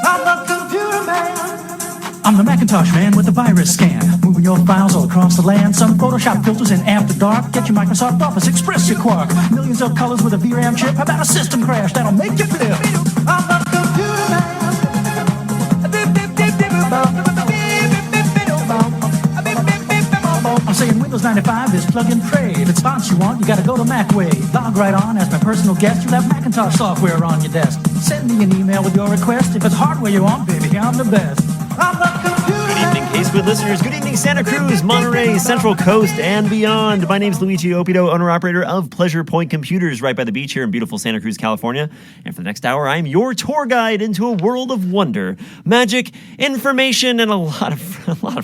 I'm the computer man. I'm the Macintosh man with the virus scan. Moving your files all across the land. Some Photoshop filters in After Dark. Get your Microsoft Office, express your quark. Millions of colors with a VRAM chip. How about a system crash that'll make you flip? I'm the computer man. I'm saying Windows 95 is plug and pray. If it's fonts you want, you gotta go to Macway. Log right on as my personal guest. You'll have Macintosh software on your desk. Send me an email with your request. If it's hardware you want, baby, I'm the best. I'm the computer. Good evening, K-Squid listeners. Good evening, Santa Cruz, Monterey, Central Coast, and beyond. My name's Luigi Opido, owner-operator of Pleasure Point Computers right by the beach here in beautiful Santa Cruz, California. And for the next hour, I'm your tour guide into a world of wonder, magic, information, and a lot of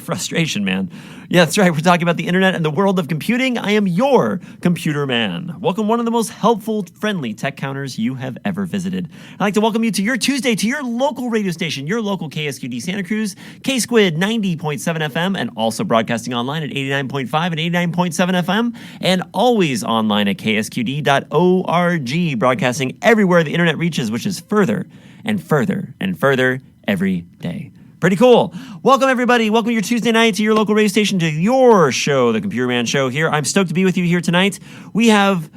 frustration, man. Yeah, that's right. We're talking about the internet and the world of computing. I am your computer man. Welcome one of the most helpful, friendly tech counters you have ever visited. I'd like to welcome you to your Tuesday, to your local radio station, your local KSQD Santa Cruz, K-Squid 90.7 FM, and also broadcasting online at 89.5 and 89.7 FM, and always online at ksqd.org, broadcasting everywhere the internet reaches, which is further and further and further every day. Pretty cool. Welcome, everybody. Welcome your Tuesday night to your local radio station, to your show, The Computer Man Show here. I'm stoked to be with you here tonight. We have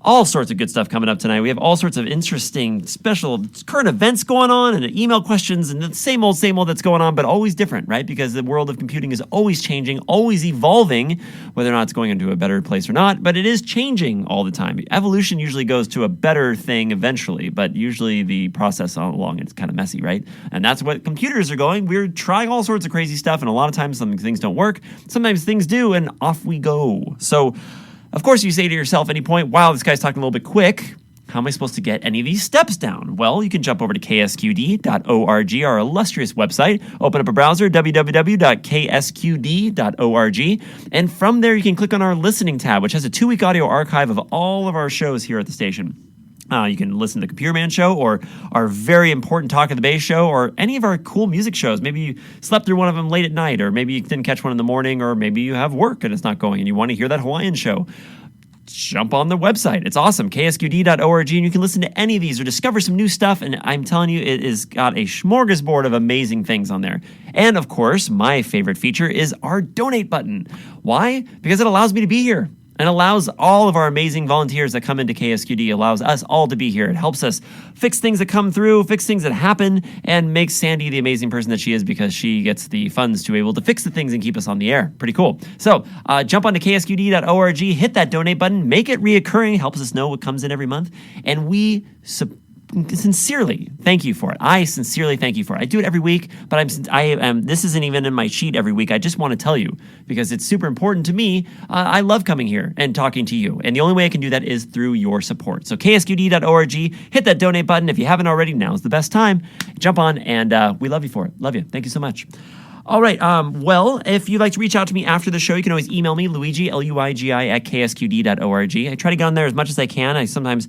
all sorts of good stuff coming up tonight. We have all sorts of interesting, special current events going on and email questions and the same old that's going on, but always different, right? Because the world of computing is always changing, always evolving, whether or not it's going into a better place or not, but it is changing all the time. Evolution usually goes to a better thing eventually, but usually the process all along, it's kind of messy, right? And that's what computers are going. We're trying all sorts of crazy stuff, and a lot of times some things don't work. Sometimes things do, and off we go. So, of course, you say to yourself at any point, wow, this guy's talking a little bit quick. How am I supposed to get any of these steps down? Well, you can jump over to ksqd.org, our illustrious website. Open up a browser, www.ksqd.org. And from there, you can click on our listening tab, which has a 2-week audio archive of all of our shows here at the station. You can listen to the Computer Man Show, or our very important Talk of the Bay show, or any of our cool music shows. Maybe you slept through one of them late at night, or maybe you didn't catch one in the morning, or maybe you have work and it's not going and you want to hear that Hawaiian show. Jump on the website. It's awesome, ksqd.org, and you can listen to any of these or discover some new stuff, and I'm telling you, it has got a smorgasbord of amazing things on there. And, of course, my favorite feature is our donate button. Why? Because it allows me to be here. And allows all of our amazing volunteers that come into KSQD, allows us all to be here. It helps us fix things that come through, fix things that happen, and makes Sandy the amazing person that she is, because she gets the funds to be able to fix the things and keep us on the air. Pretty cool. So jump onto ksqd.org, hit that donate button, make it reoccurring, helps us know what comes in every month, and we sincerely thank you for it. I sincerely thank you for it. I do it every week, but this isn't even in my sheet every week. I just want to tell you because it's super important to me. I love coming here and talking to you, and the only way I can do that is through your support. So ksqd.org, hit that donate button. If you haven't already, now's the best time. Jump on, and we love you for it. Love you. Thank you so much. All right. Well, if you'd like to reach out to me after the show, you can always email me, Luigi, Luigi, at ksqd.org. I try to get on there as much as I can. I sometimes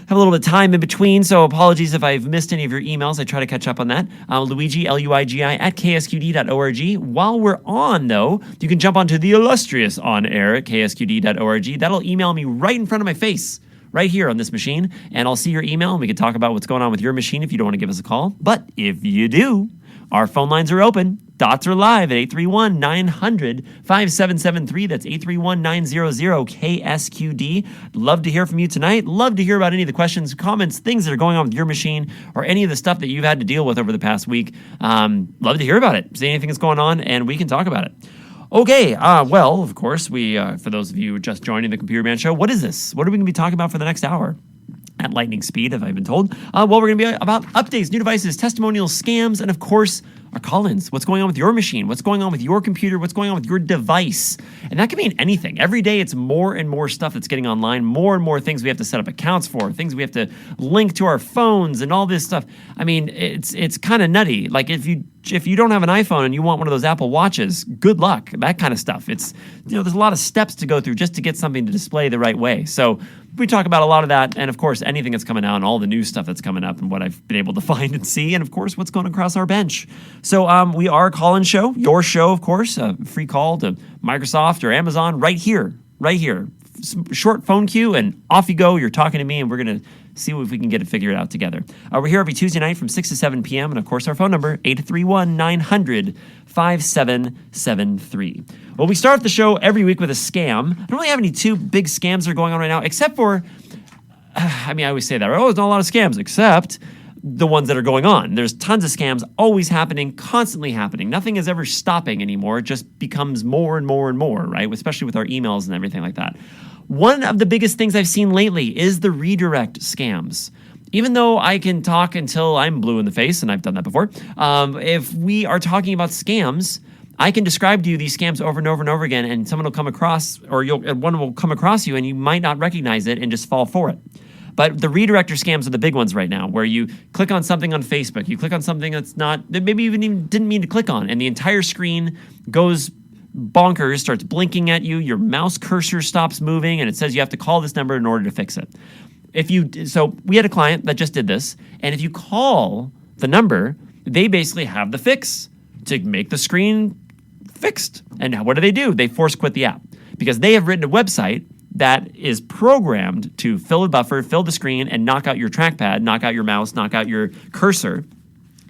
have a little bit of time in between, so apologies if I've missed any of your emails. I try to catch up on that. Luigi, Luigi, at ksqd.org. While we're on, though, you can jump onto the illustrious on air at ksqd.org. That'll email me right in front of my face, right here on this machine, and I'll see your email, and we can talk about what's going on with your machine if you don't want to give us a call. But if you do, our phone lines are open. Dots are live at 831-900-5773. That's 831-900-KSQD. Love to hear from you tonight. Love to hear about any of the questions, comments, things that are going on with your machine, or any of the stuff that you've had to deal with over the past week. Love to hear about it. See anything that's going on, and we can talk about it. Okay, well, of course, we for those of you just joining the Computer Man Show, what is this? What are we going to be talking about for the next hour? At lightning speed, if I've been told. Well, we're going to be about updates, new devices, testimonials, scams, and of course, our call-ins. What's going on with your machine? What's going on with your computer? What's going on with your device? And that can mean anything. Every day, it's more and more stuff that's getting online, more and more things we have to set up accounts for, things we have to link to our phones, and all this stuff. I mean, it's kind of nutty. Like if you don't have an iPhone and you want one of those Apple Watches, good luck. That kind of stuff. It's, there's a lot of steps to go through just to get something to display the right way. So we talk about a lot of that, and of course, anything that's coming out, and all the new stuff that's coming up, and what I've been able to find and see, and of course, what's going across our bench. So we are a call-in show, your show, of course, a free call to Microsoft or Amazon right here. short phone queue, and off you go. You're talking to me, and we're going to see if we can get it figured out together. We're here every Tuesday night from 6 to 7 p.m. And, of course, our phone number, 831-900-5773. Well, we start the show every week with a scam. I don't really have any two big scams that are going on right now, except for, I always say that, right? Oh, there's not a lot of scams, except the ones that are going on. There's tons of scams always happening, constantly happening. Nothing is ever stopping anymore. It just becomes more and more and more, right? Especially with our emails and everything like that. One of the biggest things I've seen lately is the redirect scams. Even though I can talk until I'm blue in the face, and I've done that before, if we are talking about scams, I can describe to you these scams over and over and over again, and someone will come across, or one will come across you, and you might not recognize it and just fall for it. But the redirector scams are the big ones right now, where you click on something on Facebook, you click on something that maybe you even didn't mean to click on, and the entire screen goes bonkers, starts blinking at you, your mouse cursor stops moving, and it says you have to call this number in order to fix it. So we had a client that just did this, and if you call the number, they basically have the fix to make the screen fixed. And what do? They force quit the app because they have written a website that is programmed to fill a buffer, fill the screen, and knock out your trackpad, knock out your mouse, knock out your cursor.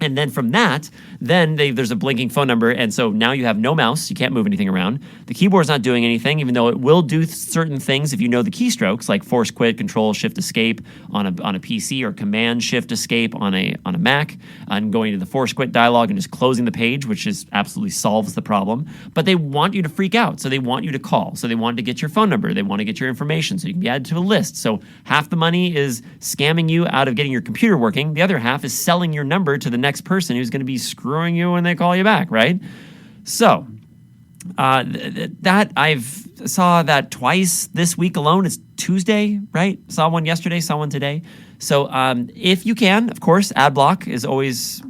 And then from that, there's a blinking phone number, and so now you have no mouse. You can't move anything around. The keyboard's not doing anything, even though it will do certain things if you know the keystrokes, like force quit, control, shift, escape on a PC, or command, shift, escape on a Mac, and going to the force quit dialog and just closing the page, which is absolutely solves the problem. But they want you to freak out, so they want you to call. So they want to get your phone number. They want to get your information so you can be added to a list. So half the money is scamming you out of getting your computer working. The other half is selling your number to the next person who's going to be screwing you when they call you back, right? So that I've saw that twice this week alone. It's Tuesday, right? Saw one yesterday, saw one today. So if you can, of course, ad block is always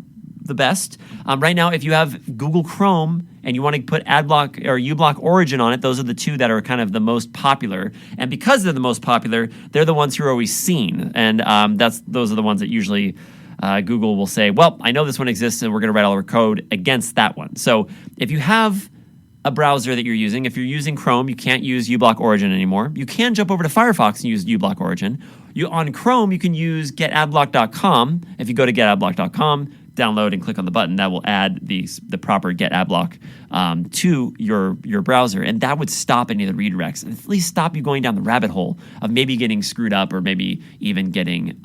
the best. Right now, if you have Google Chrome and you want to put ad block or uBlock Origin on it, those are the two that are kind of the most popular. And because they're the most popular, they're the ones who are always seen. And those are the ones that usually Google will say, well, I know this one exists and we're going to write all our code against that one. So if you have a browser that you're using, if you're using Chrome, you can't use uBlock Origin anymore. You can jump over to Firefox and use uBlock Origin. On Chrome, you can use getadblock.com. If you go to getadblock.com, download and click on the button, that will add the proper get adblock to your browser, and that would stop any of the redirects, and at least stop you going down the rabbit hole of maybe getting screwed up or maybe even getting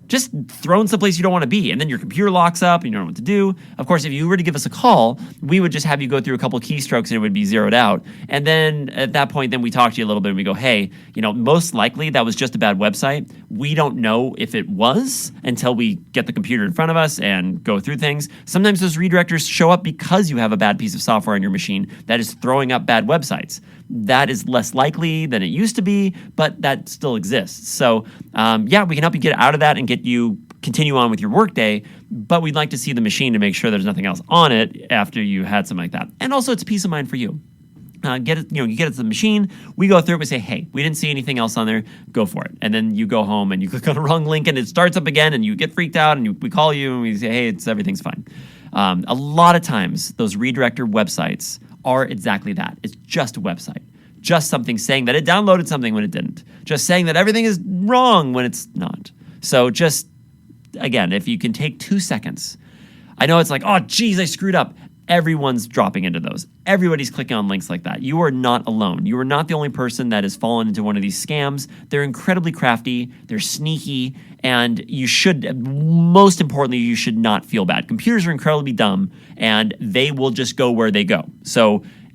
just thrown someplace you don't want to be, and then your computer locks up and you don't know what to do. Of course, if you were to give us a call, we would just have you go through a couple keystrokes and it would be zeroed out. And then at that point, then we talk to you a little bit and we go, hey, most likely that was just a bad website. We don't know if it was until we get the computer in front of us and go through things. Sometimes those redirectors show up because you have a bad piece of software on your machine that is throwing up bad websites. That is less likely than it used to be, but that still exists. So, we can help you get out of that and get you continue on with your workday, but we'd like to see the machine to make sure there's nothing else on it after you had something like that. And also, it's peace of mind for you. You get it to the machine, we go through it, we say, hey, we didn't see anything else on there, go for it. And then you go home and you click on the wrong link and it starts up again and you get freaked out and we call you and we say, hey, everything's fine. A lot of times, those redirector websites are exactly that. It's just a website. Just something saying that it downloaded something when it didn't. Just saying that everything is wrong when it's not. So just, again, if you can take 2 seconds. I know it's like, oh, geez, I screwed up. Everyone's dropping into those. Everybody's clicking on links like that. You are not alone. You are not the only person that has fallen into one of these scams. They're incredibly crafty. They're sneaky. And most importantly, you should not feel bad. Computers are incredibly dumb, and they will just go where they go.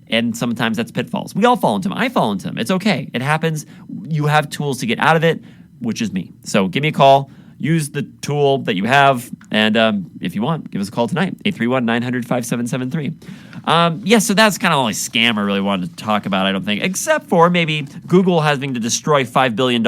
And sometimes that's pitfalls. We all fall into them. I fall into them. It's okay. It happens. You have tools to get out of it, which is me. So give me a call. Use the tool that you have. And if you want, give us a call tonight. 831-900-5773. So that's kind of the only scam I really wanted to talk about, I don't think. Except for maybe Google having to destroy $5 billion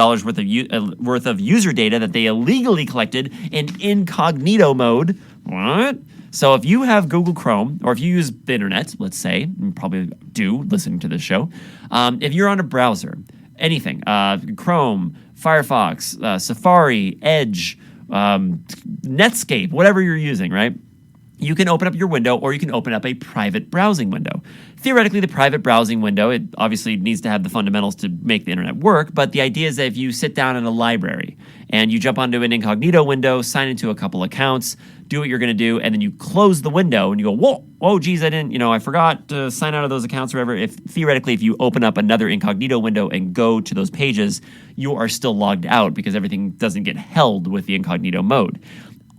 worth of user data that they illegally collected in incognito mode. What? So if you have Google Chrome, or if you use the internet, let's say, you probably do listening to this show, if you're on a browser, anything, Chrome, Firefox, Safari, Edge, Netscape, whatever you're using, right? you can open up your window or you can open up a private browsing window. Theoretically, the private browsing window, it obviously needs to have the fundamentals to make the internet work, but the idea is that if you sit down in a library and you jump onto an incognito window, sign into a couple accounts, do what you're going to do, and then you close the window and you go, whoa, geez, I forgot to sign out of those accounts or whatever. Theoretically, if you open up another incognito window and go to those pages, you are still logged out because everything doesn't get held with the incognito mode.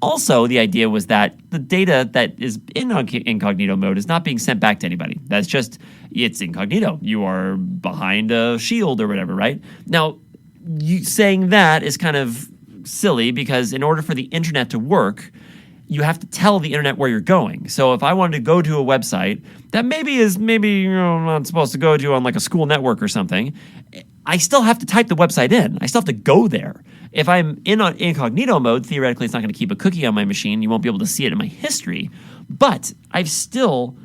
Also, the idea was that the data that is in incognito mode is not being sent back to anybody. That's just, it's incognito. You are behind a shield or whatever, right? Now, saying that is kind of silly because in order for the internet to work, you have to tell the internet where you're going. So if I wanted to go to a website that maybe I'm not supposed to go to on like a school network or something, I still have to type the website in. I still have to go there. If I'm in incognito mode, theoretically, it's not going to keep a cookie on my machine. You won't be able to see it in my history. But I've still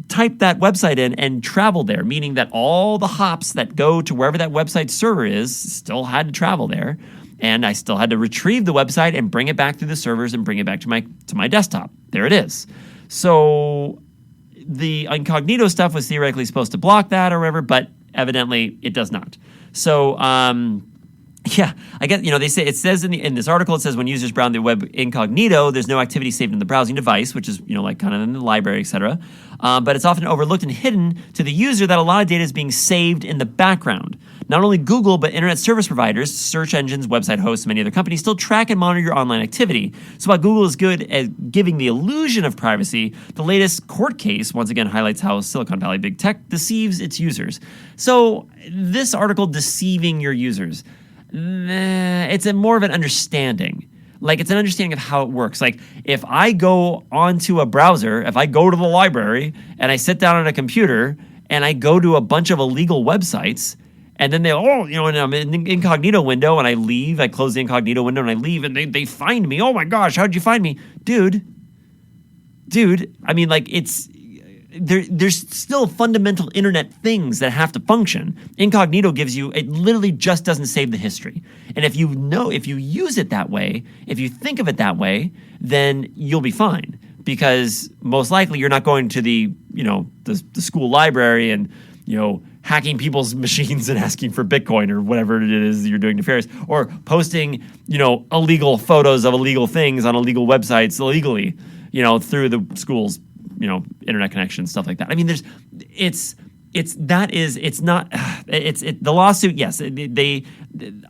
typed that website in and traveled there, meaning that all the hops that go to wherever that website server is still had to travel there. And I still had to retrieve the website and bring it back through the servers and bring it back to my desktop. There it is. So the incognito stuff was theoretically supposed to block that or whatever, but evidently it does not. So, yeah, I guess, they say, it says in this article, it says when users browse the web incognito, there's no activity saved in the browsing device, which is, like kind of in the library, etc. But it's often overlooked and hidden to the user that a lot of data is being saved in the background. Not only Google, but internet service providers, search engines, website hosts, and many other companies still track and monitor your online activity. So while Google is good at giving the illusion of privacy, the latest court case once again highlights how Silicon Valley big tech deceives its users. So this article deceiving your users, it's more of an understanding. Like, it's an understanding of how it works. Like, if I go onto a browser, if I go to the library and I sit down on a computer and I go to a bunch of illegal websites, and then and I'm in the incognito window and I leave, I close the incognito window and I leave and they find me. Oh my gosh, how'd you find me? Dude, I mean, like, there's still fundamental internet things that have to function. Incognito it literally just doesn't save the history. And if you use it that way, if you think of it that way, then you'll be fine. Because most likely you're not going to the school library and, hacking people's machines and asking for Bitcoin or whatever it is you're doing nefarious, or posting, illegal photos of illegal things on illegal websites illegally, through the school's, internet connection, stuff like that. I mean, the lawsuit, yes,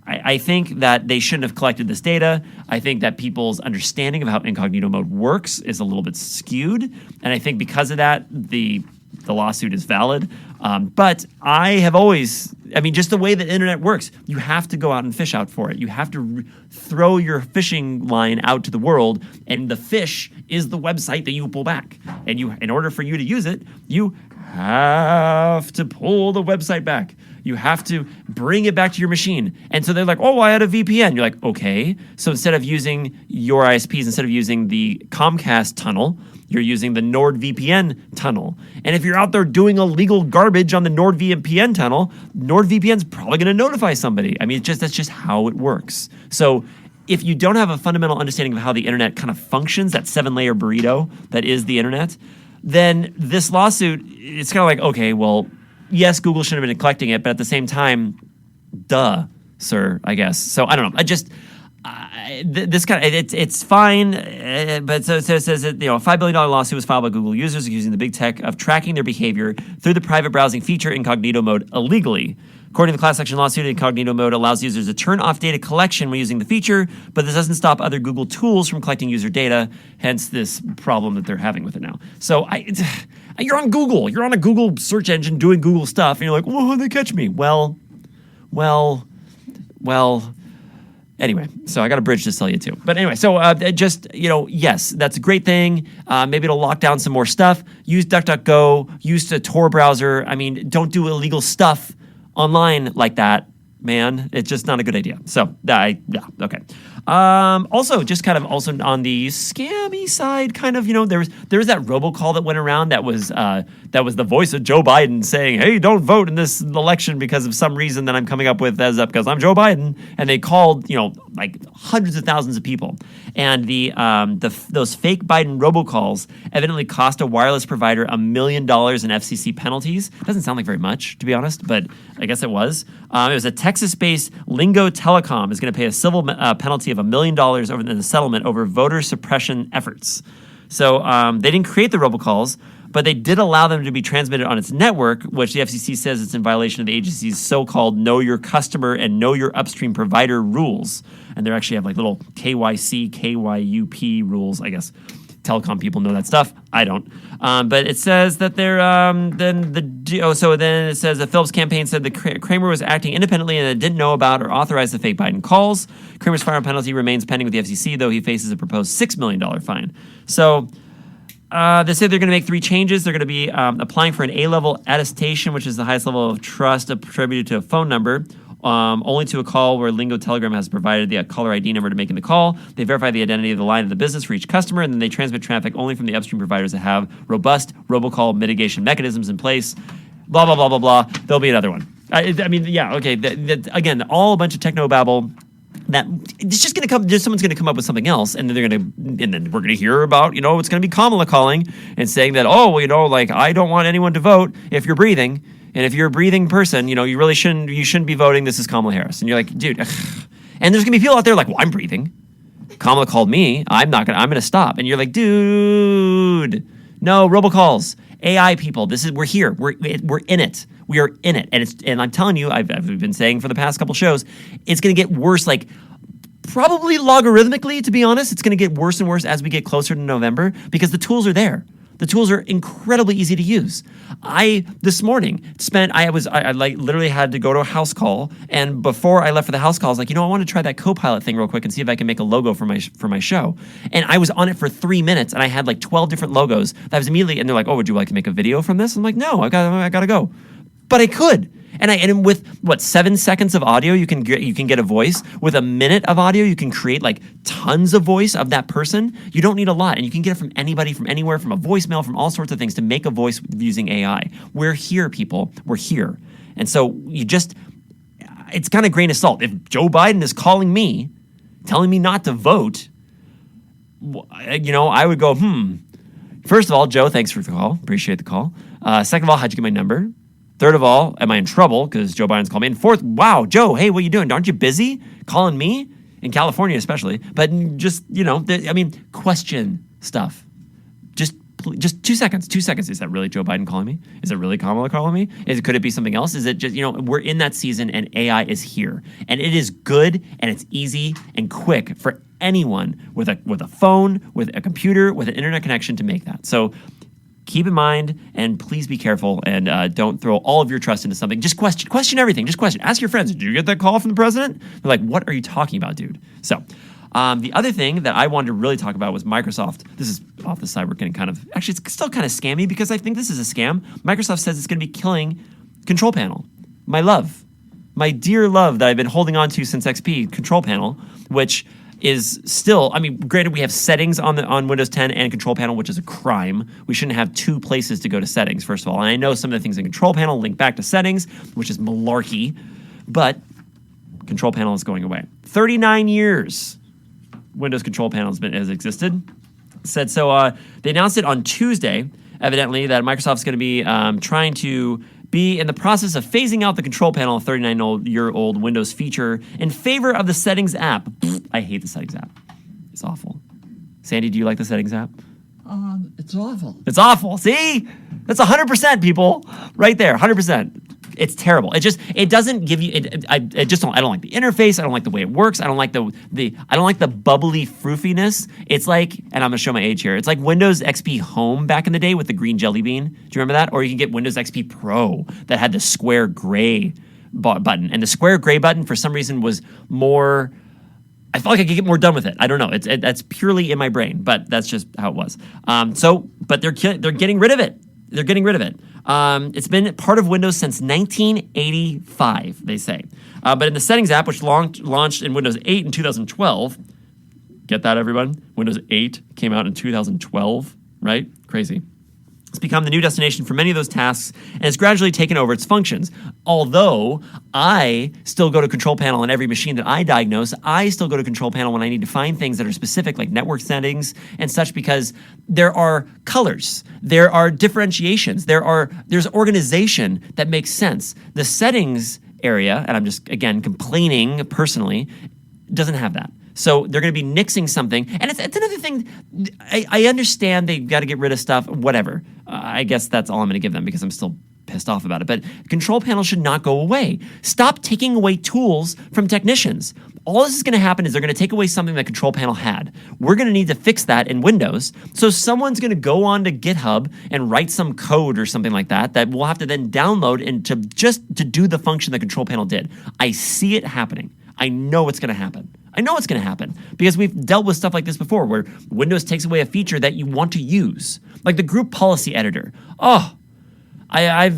I think that they shouldn't have collected this data. I think that people's understanding of how incognito mode works is a little bit skewed. And I think because of that, the lawsuit is valid. But I have always, just the way the internet works, you have to go out and fish out for it. You have to throw your fishing line out to the world, and the fish is the website that you pull back. And in order for you to use it, you have to pull the website back. You have to bring it back to your machine. And so they're like, oh, I had a VPN. You're like, okay. So instead of using your ISPs, instead of using the Comcast tunnel, you're using the NordVPN tunnel. And if you're out there doing illegal garbage on the NordVPN tunnel, NordVPN's probably going to notify somebody. That's just how it works. So if you don't have a fundamental understanding of how the internet kind of functions, that 7-layer burrito that is the internet, then this lawsuit, it's kind of like, okay, well, yes, Google shouldn't have been collecting it, but at the same time, duh, sir, I guess. So I don't know. It's fine, but so it says that a $5 billion lawsuit was filed by Google users accusing the big tech of tracking their behavior through the private browsing feature incognito mode illegally. According to the class action lawsuit, incognito mode allows users to turn off data collection when using the feature, but this doesn't stop other Google tools from collecting user data, hence this problem that they're having with it now. So you're on Google. You're on a Google search engine doing Google stuff, and you're like, well, how'd they catch me? Well, anyway, so I got a bridge to sell you too. But anyway, so yes, that's a great thing. Maybe it'll lock down some more stuff. Use DuckDuckGo. Use the Tor browser. Don't do illegal stuff online like that, man. It's just not a good idea. So, okay. Also, just kind of also on the scammy side, kind of, there was that robocall that went around that was the voice of Joe Biden saying, "Hey, don't vote in this election because of some reason that I'm coming up with because I'm Joe Biden," and they called like hundreds of thousands of people, and those fake Biden robocalls evidently cost a wireless provider $1 million in FCC penalties. Doesn't sound like very much, to be honest, but I guess it was. It was a Texas-based Lingo Telecom is going to pay a civil penalty of $1 million over the settlement over voter suppression efforts. So they didn't create the robocalls, but they did allow them to be transmitted on its network, which the FCC says it's in violation of the agency's so-called Know Your Customer and Know Your Upstream Provider rules. And they actually have like little KYC, KYUP rules, I guess. Telecom people know that stuff. I don't. But it says that they're then it says the Phillips campaign said that Kramer was acting independently and it didn't know about or authorize the fake Biden calls. Kramer's fine penalty remains pending with the FCC, though he faces a proposed $6 million fine. So they say they're going to make 3 changes. They're going to be applying for an A-level attestation, which is the highest level of trust attributed to a phone number. Only to a call where Lingo Telegram has provided the caller ID number to making the call. They verify the identity of the line of the business for each customer, and then they transmit traffic only from the upstream providers that have robust robocall mitigation mechanisms in place. Blah, blah, blah, blah, blah. There'll be another one. Okay. Again, all a bunch of technobabble. That it's just going to come. Just someone's going to come up with something else, and then we're going to hear about it's going to be Kamala calling and saying that I don't want anyone to vote if you're breathing. And if you're a breathing person, you really shouldn't be voting. This is Kamala Harris. And you're like, dude, ugh. And there's going to be people out there like, well, I'm breathing. Kamala called me. I'm going to stop. And you're like, dude, no, robocalls, AI people. We're here. We're in it. We are in it. And I'm telling you, I've been saying for the past couple shows, it's going to get worse, like probably logarithmically, to be honest. It's going to get worse and worse as we get closer to November because the tools are there. The tools are incredibly easy to use. This morning I literally had to go to a house call, and before I left for the house call, I was like, I want to try that Copilot thing real quick and see if I can make a logo for my show. And I was on it for 3 minutes, and I had like 12 different logos. That was immediately, and they're like, "Oh, would you like to make a video from this?" I'm like, "No, I gotta go," but I could. And with 7 seconds of audio, you can get a voice. With a minute of audio, you can create like tons of voice of that person. You don't need a lot, and you can get it from anybody, from anywhere, from a voicemail, from all sorts of things to make a voice using AI. We're here, people. We're here, and so it's kind of grain of salt. If Joe Biden is calling me, telling me not to vote, I would go, First of all, Joe, thanks for the call. Appreciate the call. Second of all, how'd you get my number? Third of all, am I in trouble because Joe Biden's called me? And fourth, wow, Joe, hey, what are you doing? Aren't you busy calling me? In California especially. But just, question stuff. Just 2 seconds. 2 seconds. Is that really Joe Biden calling me? Is it really Kamala calling me? Could it be something else? Is it just, we're in that season and AI is here. And it is good and it's easy and quick for anyone with a phone, with a computer, with an internet connection to make that. So keep in mind, and please be careful, and don't throw all of your trust into something. Just question everything. Just question. Ask your friends, did you get that call from the president? They're like, what are you talking about, dude? So the other thing that I wanted to really talk about was Microsoft. This is off the side. We're getting actually, it's still kind of scammy because I think this is a scam. Microsoft says it's going to be killing Control Panel. My dear love that I've been holding on to since XP, Control Panel, which is still, granted we have settings on Windows 10 and Control Panel, which is a crime. We shouldn't have 2 places to go to settings, first of all. And I know some of the things in Control Panel link back to settings, which is malarkey, but Control Panel is going away. 39 years Windows Control Panel has existed. Said so. They announced it on Tuesday, evidently, that Microsoft's going to be trying to be in the process of phasing out the Control Panel, a 39-year-old Windows feature, in favor of the Settings app. I hate the Settings app. It's awful. Sandy, do you like the Settings app? It's awful. It's awful. See? That's 100%, people. Right there, 100%. It's terrible. It doesn't give you. I don't like the interface. I don't like the way it works. I don't like the bubbly froofiness. It's like, and I'm gonna show my age here. It's like Windows XP Home back in the day with the green jelly bean. Do you remember that? Or you can get Windows XP Pro that had the square gray button, and the square gray button for some reason was more. I felt like I could get more done with it. I don't know. That's purely in my brain, but that's just how it was. But they're getting rid of it. They're getting rid of it. It's been part of Windows since 1985, they say. But in the Settings app, which launched in Windows 8 in 2012, Get that, everyone? Windows 8 came out in 2012, right? Crazy. It's become the new destination for many of those tasks and has gradually taken over its functions. Although I still go to Control Panel on every machine that I diagnose, I still go to Control Panel when I need to find things that are specific, like network settings and such, because there are colors, there are differentiations, there's organization that makes sense. The settings area, and I'm just, again, complaining personally, doesn't have that. So they're going to be nixing something. And it's another thing. I understand they've got to get rid of stuff, whatever. I guess that's all I'm going to give them because I'm still pissed off about it. But Control Panel should not go away. Stop taking away tools from technicians. All this is going to happen is they're going to take away something that Control Panel had. We're going to need to fix that in Windows. So someone's going to go on to GitHub and write some code or something like that we'll have to then download and to do the function that Control Panel did. I see it happening. I know it's going to happen. I know it's going to happen because we've dealt with stuff like this before where Windows takes away a feature that you want to use, like the group policy editor. Oh, I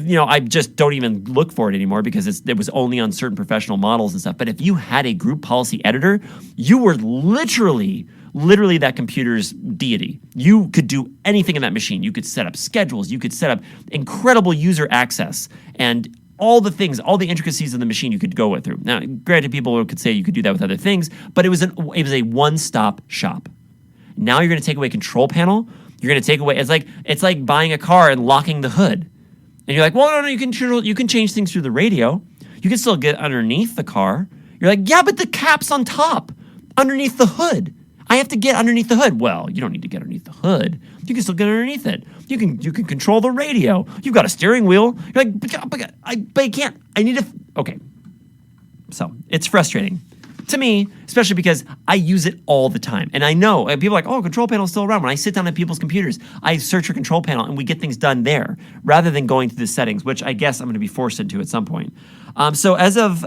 just don't even look for it anymore because it was only on certain professional models and stuff. But if you had a group policy editor, you were literally that computer's deity. You could do anything in that machine. You could set up schedules. You could set up incredible user access and all the things, all the intricacies of the machine you could go through. Now, granted, people could say you could do that with other things, but it was a one-stop shop. Now you're going to take away Control Panel. You're going to take away. It's like buying a car and locking the hood, and you're like, well, no, you can change things through the radio. You can still get underneath the car. You're like, yeah, but the cap's on top, underneath the hood. I have to get underneath the hood. Well, you don't need to get underneath the hood. You can still get underneath it. You can control the radio. You've got a steering wheel. You're like, but I can't. I need to. Okay. So it's frustrating to me, especially because I use it all the time. And I know people are like, oh, Control Panel is still around. When I sit down at people's computers, I search for Control Panel and we get things done there rather than going to the settings, which I guess I'm going to be forced into at some point. So as of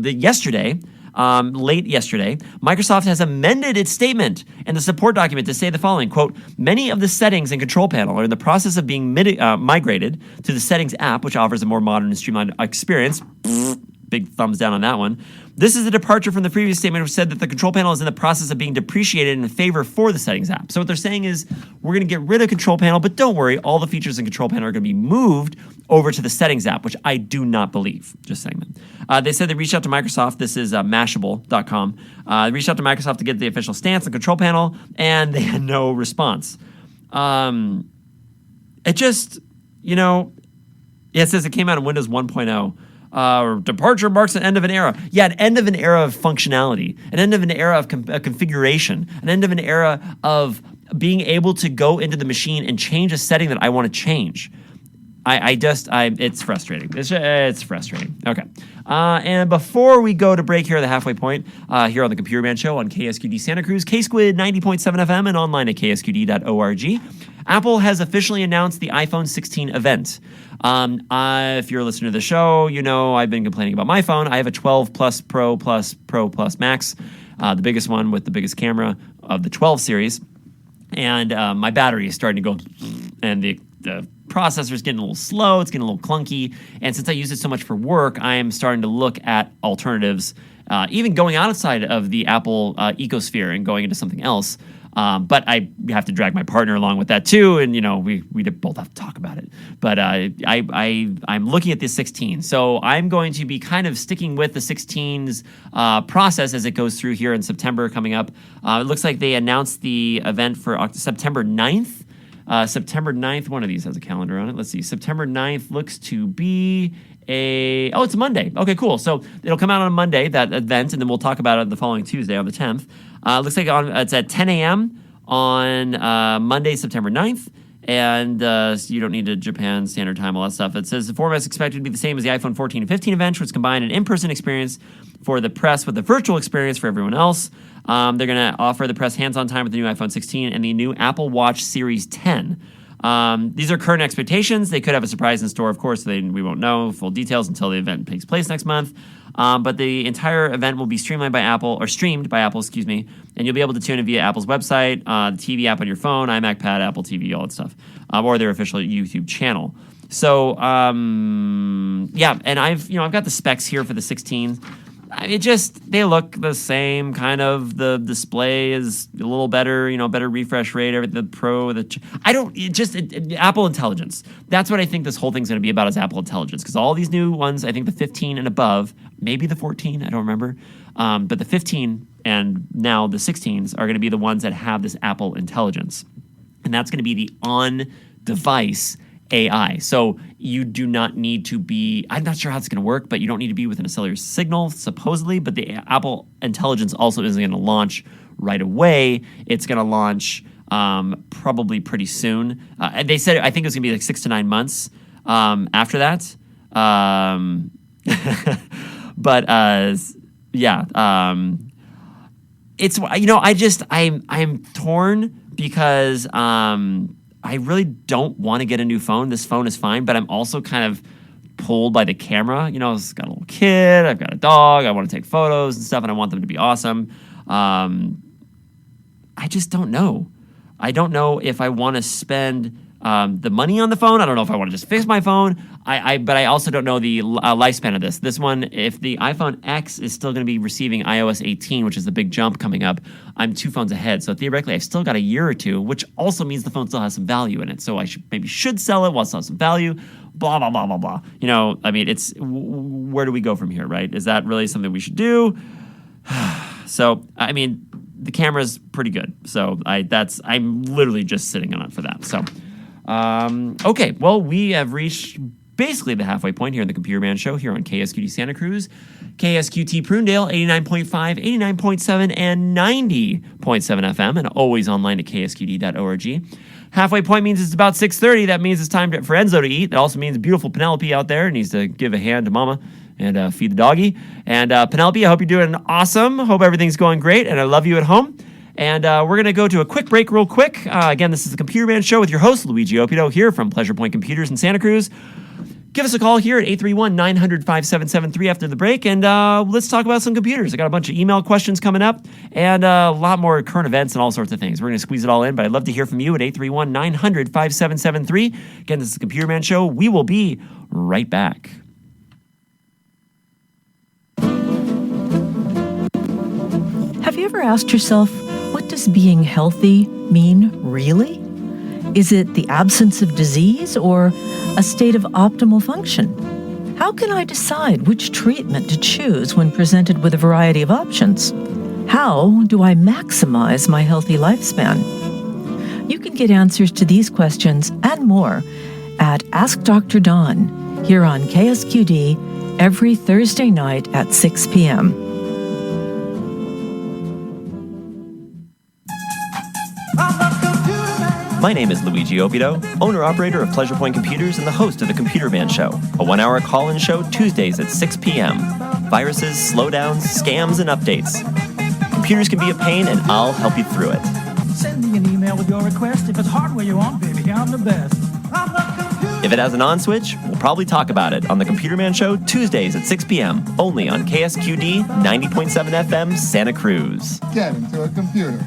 yesterday, late yesterday, Microsoft has amended its statement and the support document to say the following, quote, many of the settings in Control Panel are in the process of being migrated to the Settings app, which offers a more modern and streamlined experience. Big thumbs down on that one. This is a departure from the previous statement which said that the Control Panel is in the process of being depreciated in favor for the Settings app. So what they're saying is we're going to get rid of Control Panel, but don't worry, all the features in Control Panel are going to be moved over to the Settings app, which I do not believe. Just saying that. They said they reached out to Microsoft. This is Mashable.com. They reached out to Microsoft to get the official stance on Control Panel, and they had no response. It just, it says it came out in Windows 1.0. Departure marks the end of an era. Yeah, an end of an era of functionality, an end of an era of configuration, an end of an era of being able to go into the machine and change a setting that I want to change. It's frustrating. It's frustrating. Okay. And before we go to break here at the halfway point, here on the Computer Man Show on KSQD Santa Cruz, KSQD 90.7 FM, and online at ksqd.org, Apple has officially announced the iPhone 16 event. If you're a listener to the show, I've been complaining about my phone. I have a 12 Plus Pro Plus Pro Plus Max, the biggest one with the biggest camera of the 12 series. And my battery is starting to go, and the processor is getting a little slow. It's getting a little clunky. And since I use it so much for work, I am starting to look at alternatives, even going outside of the Apple ecosphere and going into something else. But I have to drag my partner along with that too, and we both have to talk about it. But I'm looking at the 16, so I'm going to be kind of sticking with the 16's process as it goes through here in September coming up. It looks like they announced the event for September 9th. September 9th, one of these has a calendar on it. Let's see. September 9th looks to be it's a Monday. Okay, cool. So it'll come out on a Monday, that event, and then we'll talk about it the following Tuesday on the 10th. Looks like it's at 10 a.m. on Monday, September 9th. And so you don't need a Japan Standard Time, all that stuff. It says the format is expected to be the same as the iPhone 14 and 15 event, which combine an in-person experience for the press with a virtual experience for everyone else. They're going to offer the press hands-on time with the new iPhone 16 and the new Apple Watch Series 10. These are current expectations. They could have a surprise in store, of course. We won't know full details until the event takes place next month. But the entire event will be streamed by Apple, and you'll be able to tune in via Apple's website, the TV app on your phone, iMac, Pad, Apple TV, all that stuff, or their official YouTube channel. So, and I've got the specs here for the 16. they look the same, kind of. The display is a little better, better refresh rate. The Pro, Apple Intelligence. That's what I think this whole thing's going to be about, is Apple Intelligence. Because all these new ones, I think the 15 and above, maybe the 14, I don't remember, but the 15 and now the 16s are going to be the ones that have this Apple Intelligence. And that's going to be the on-device AI. So you do not need to be, I'm not sure how it's going to work, but you don't need to be within a cellular signal, supposedly. But the Apple Intelligence also isn't going to launch right away. It's going to launch probably pretty soon. And they said, I think it's going to be like 6 to 9 months after that. It's, I'm torn because I really don't want to get a new phone. This phone is fine, but I'm also kind of pulled by the camera. I've got a little kid, I've got a dog, I want to take photos and stuff, and I want them to be awesome. I just don't know. I don't know if I want to spend the money on the phone. I don't know if I want to just fix my phone. But I also don't know the lifespan of this. This one, if the iPhone X is still going to be receiving iOS 18, which is the big jump coming up, I'm 2 phones ahead. So theoretically, I've still got a year or two, which also means the phone still has some value in it. So I should sell it while it still has some value. Blah, blah, blah, blah, blah. It's where do we go from here, right? Is that really something we should do? So, the camera's pretty good. So I'm literally just sitting on it for that. So, okay, well, we have reached basically the halfway point here in the Computer Man Show here on KSQD Santa Cruz, KSQT Prunedale, 89.5, 89.7, and 90.7 FM, and always online at ksqd.org. Halfway point means it's about 6:30. That means it's time for Enzo to eat. That also means beautiful Penelope out there needs to give a hand to Mama and feed the doggy. And Penelope, I hope you're doing awesome. Hope everything's going great, and I love you at home. And we're going to go to a quick break real quick. Again, this is the Computer Man Show with your host, Luigi Opito, here from Pleasure Point Computers in Santa Cruz. Give us a call here at 831-900-5773 after the break, and let's talk about some computers. I got a bunch of email questions coming up, and a lot more current events and all sorts of things. We're going to squeeze it all in, but I'd love to hear from you at 831-900-5773. Again, this is the Computer Man Show. We will be right back. Have you ever asked yourself, what does being healthy mean really? Is it the absence of disease or a state of optimal function? How can I decide which treatment to choose when presented with a variety of options? How do I maximize my healthy lifespan? You can get answers to these questions and more at Ask Dr. Don here on KSQD every Thursday night at 6 p.m. My name is Luigi Opito, owner-operator of Pleasure Point Computers and the host of the Computer Man Show, a 1-hour call-in show Tuesdays at 6 p.m. Viruses, slowdowns, scams, and updates. Computers can be a pain, and I'll help you through it. Send me an email with your request. If it's hardware you want, baby, I'm the best. If it has an on switch, we'll probably talk about it on the Computer Man Show Tuesdays at 6 p.m. only on KSQD 90.7 FM Santa Cruz. Get into a computer.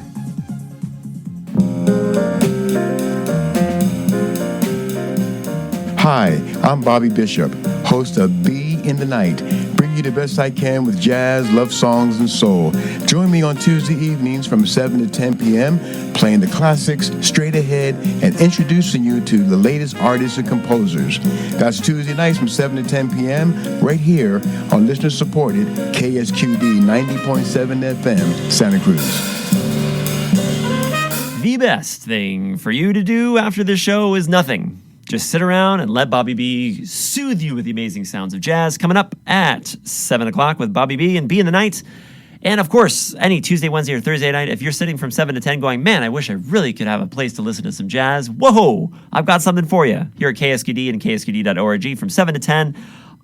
Hi, I'm Bobby Bishop, host of Be in the Night. Bring you the best I can with jazz, love songs, and soul. Join me on Tuesday evenings from 7 to 10 p.m., playing the classics straight ahead and introducing you to the latest artists and composers. That's Tuesday nights from 7 to 10 p.m. right here on listener-supported KSQD 90.7 FM, Santa Cruz. The best thing for you to do after the show is nothing. Just sit around and let Bobby B soothe you with the amazing sounds of jazz. Coming up at 7 o'clock with Bobby B and Be in the Night. And of course, any Tuesday, Wednesday, or Thursday night, if you're sitting from 7 to 10 going, man, I wish I really could have a place to listen to some jazz. Whoa, I've got something for you here at KSQD and KSQD.org from 7 to 10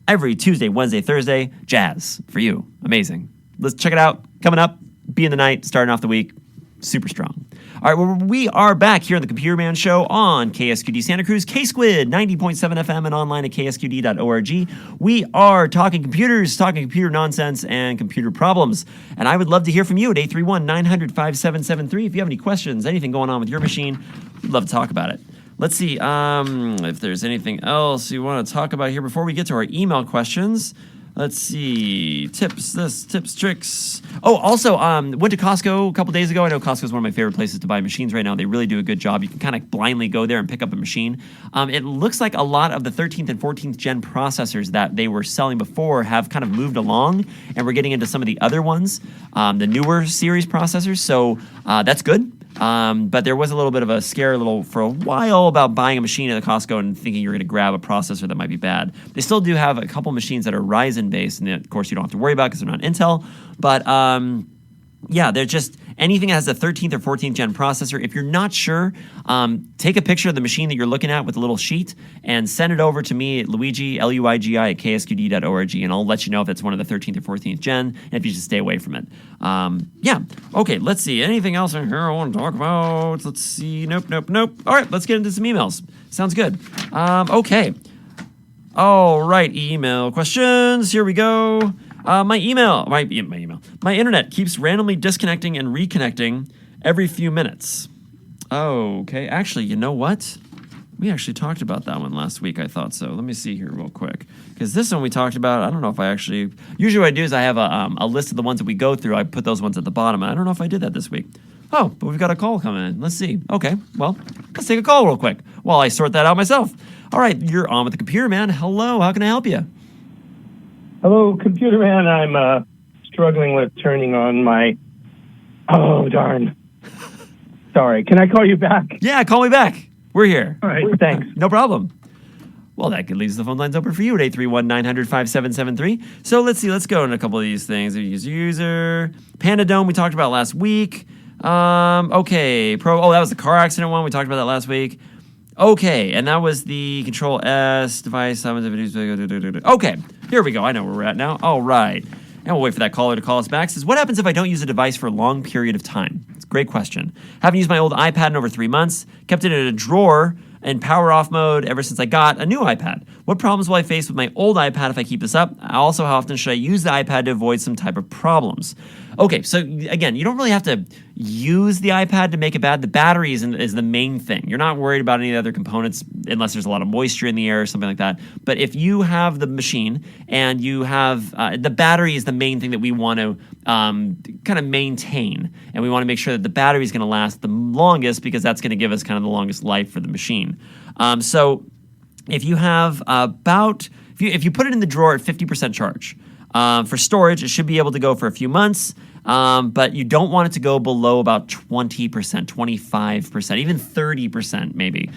every Tuesday, Wednesday, Thursday. Jazz for you. Amazing. Let's check it out. Coming up, Be in the Night, starting off the week. Super strong. All right, well, we are back here on the Computer Man Show on KSQD Santa Cruz, K-Squid, 90.7 FM, and online at ksqd.org. We are talking computers, talking computer nonsense and computer problems. And I would love to hear from you at 831-900-5773. If you have any questions, anything going on with your machine, we'd love to talk about it. Let's see if there's anything else you want to talk about here before we get to our email questions. Let's see. Tips, tricks. Oh, also, went to Costco a couple days ago. I know Costco is one of my favorite places to buy machines right now. They really do a good job. You can kind of blindly go there and pick up a machine. It looks like a lot of the 13th and 14th gen processors that they were selling before have kind of moved along, and we're getting into some of the other ones, the newer series processors. So that's good. But there was a little bit of a scare for a while about buying a machine at the Costco and thinking you're going to grab a processor that might be bad. They still do have a couple machines that are Ryzen based, and of course you don't have to worry about because they're not Intel. But yeah, they're just anything that has a 13th or 14th gen processor. If you're not sure, take a picture of the machine that you're looking at with a little sheet and send it over to me at Luigi, Luigi at ksqd.org, and I'll let you know if it's one of the 13th or 14th gen and if you should stay away from it. Yeah. Okay, let's see. Anything else in here I want to talk about? Let's see. Nope. All right, let's get into some emails. Sounds good. Okay. All right, email questions. Here we go. My internet keeps randomly disconnecting and reconnecting every few minutes. Okay, actually, you know what? We actually talked about that one last week. I thought so. Let me see here real quick. Because this one we talked about, I don't know if I actually... Usually what I do is I have a list of the ones that we go through. I put those ones at the bottom. I don't know if I did that this week. Oh, but we've got a call coming in. Let's see. Okay, well, let's take a call real quick while I sort that out myself. All right, you're on with the computer man. Hello, how can I help you? Hello, computer man. I'm struggling with turning on my... Oh, darn. Sorry. Can I call you back? Yeah, call me back. We're here. All right, thanks. No problem. Well, that leaves the phone lines open for you at 831-900-5773. So let's see. Let's go in a couple of these things. User. Panda Dome we talked about last week. Okay. That was the car accident one. We talked about that last week. Okay, and that was the Control S device. Okay, here we go. I know where we're at now. All right. And we'll wait for that caller to call us back. It says, what happens if I don't use a device for a long period of time? It's a great question. Haven't used my old iPad in over 3 months. Kept it in a drawer in power off mode ever since I got a new iPad. What problems will I face with my old iPad if I keep this up? Also, how often should I use the iPad to avoid some type of problems? Okay, so again, you don't really have to use the iPad to make it bad. The battery is the main thing. You're not worried about any other components unless there's a lot of moisture in the air or something like that. But if you have the machine and you have the battery is the main thing that we want to kind of maintain. And we want to make sure that the battery is going to last the longest because that's going to give us kind of the longest life for the machine. So if you have if you put it in the drawer at 50% charge, for storage, it should be able to go for a few months, but you don't want it to go below about 20%, 25%, even 30% maybe,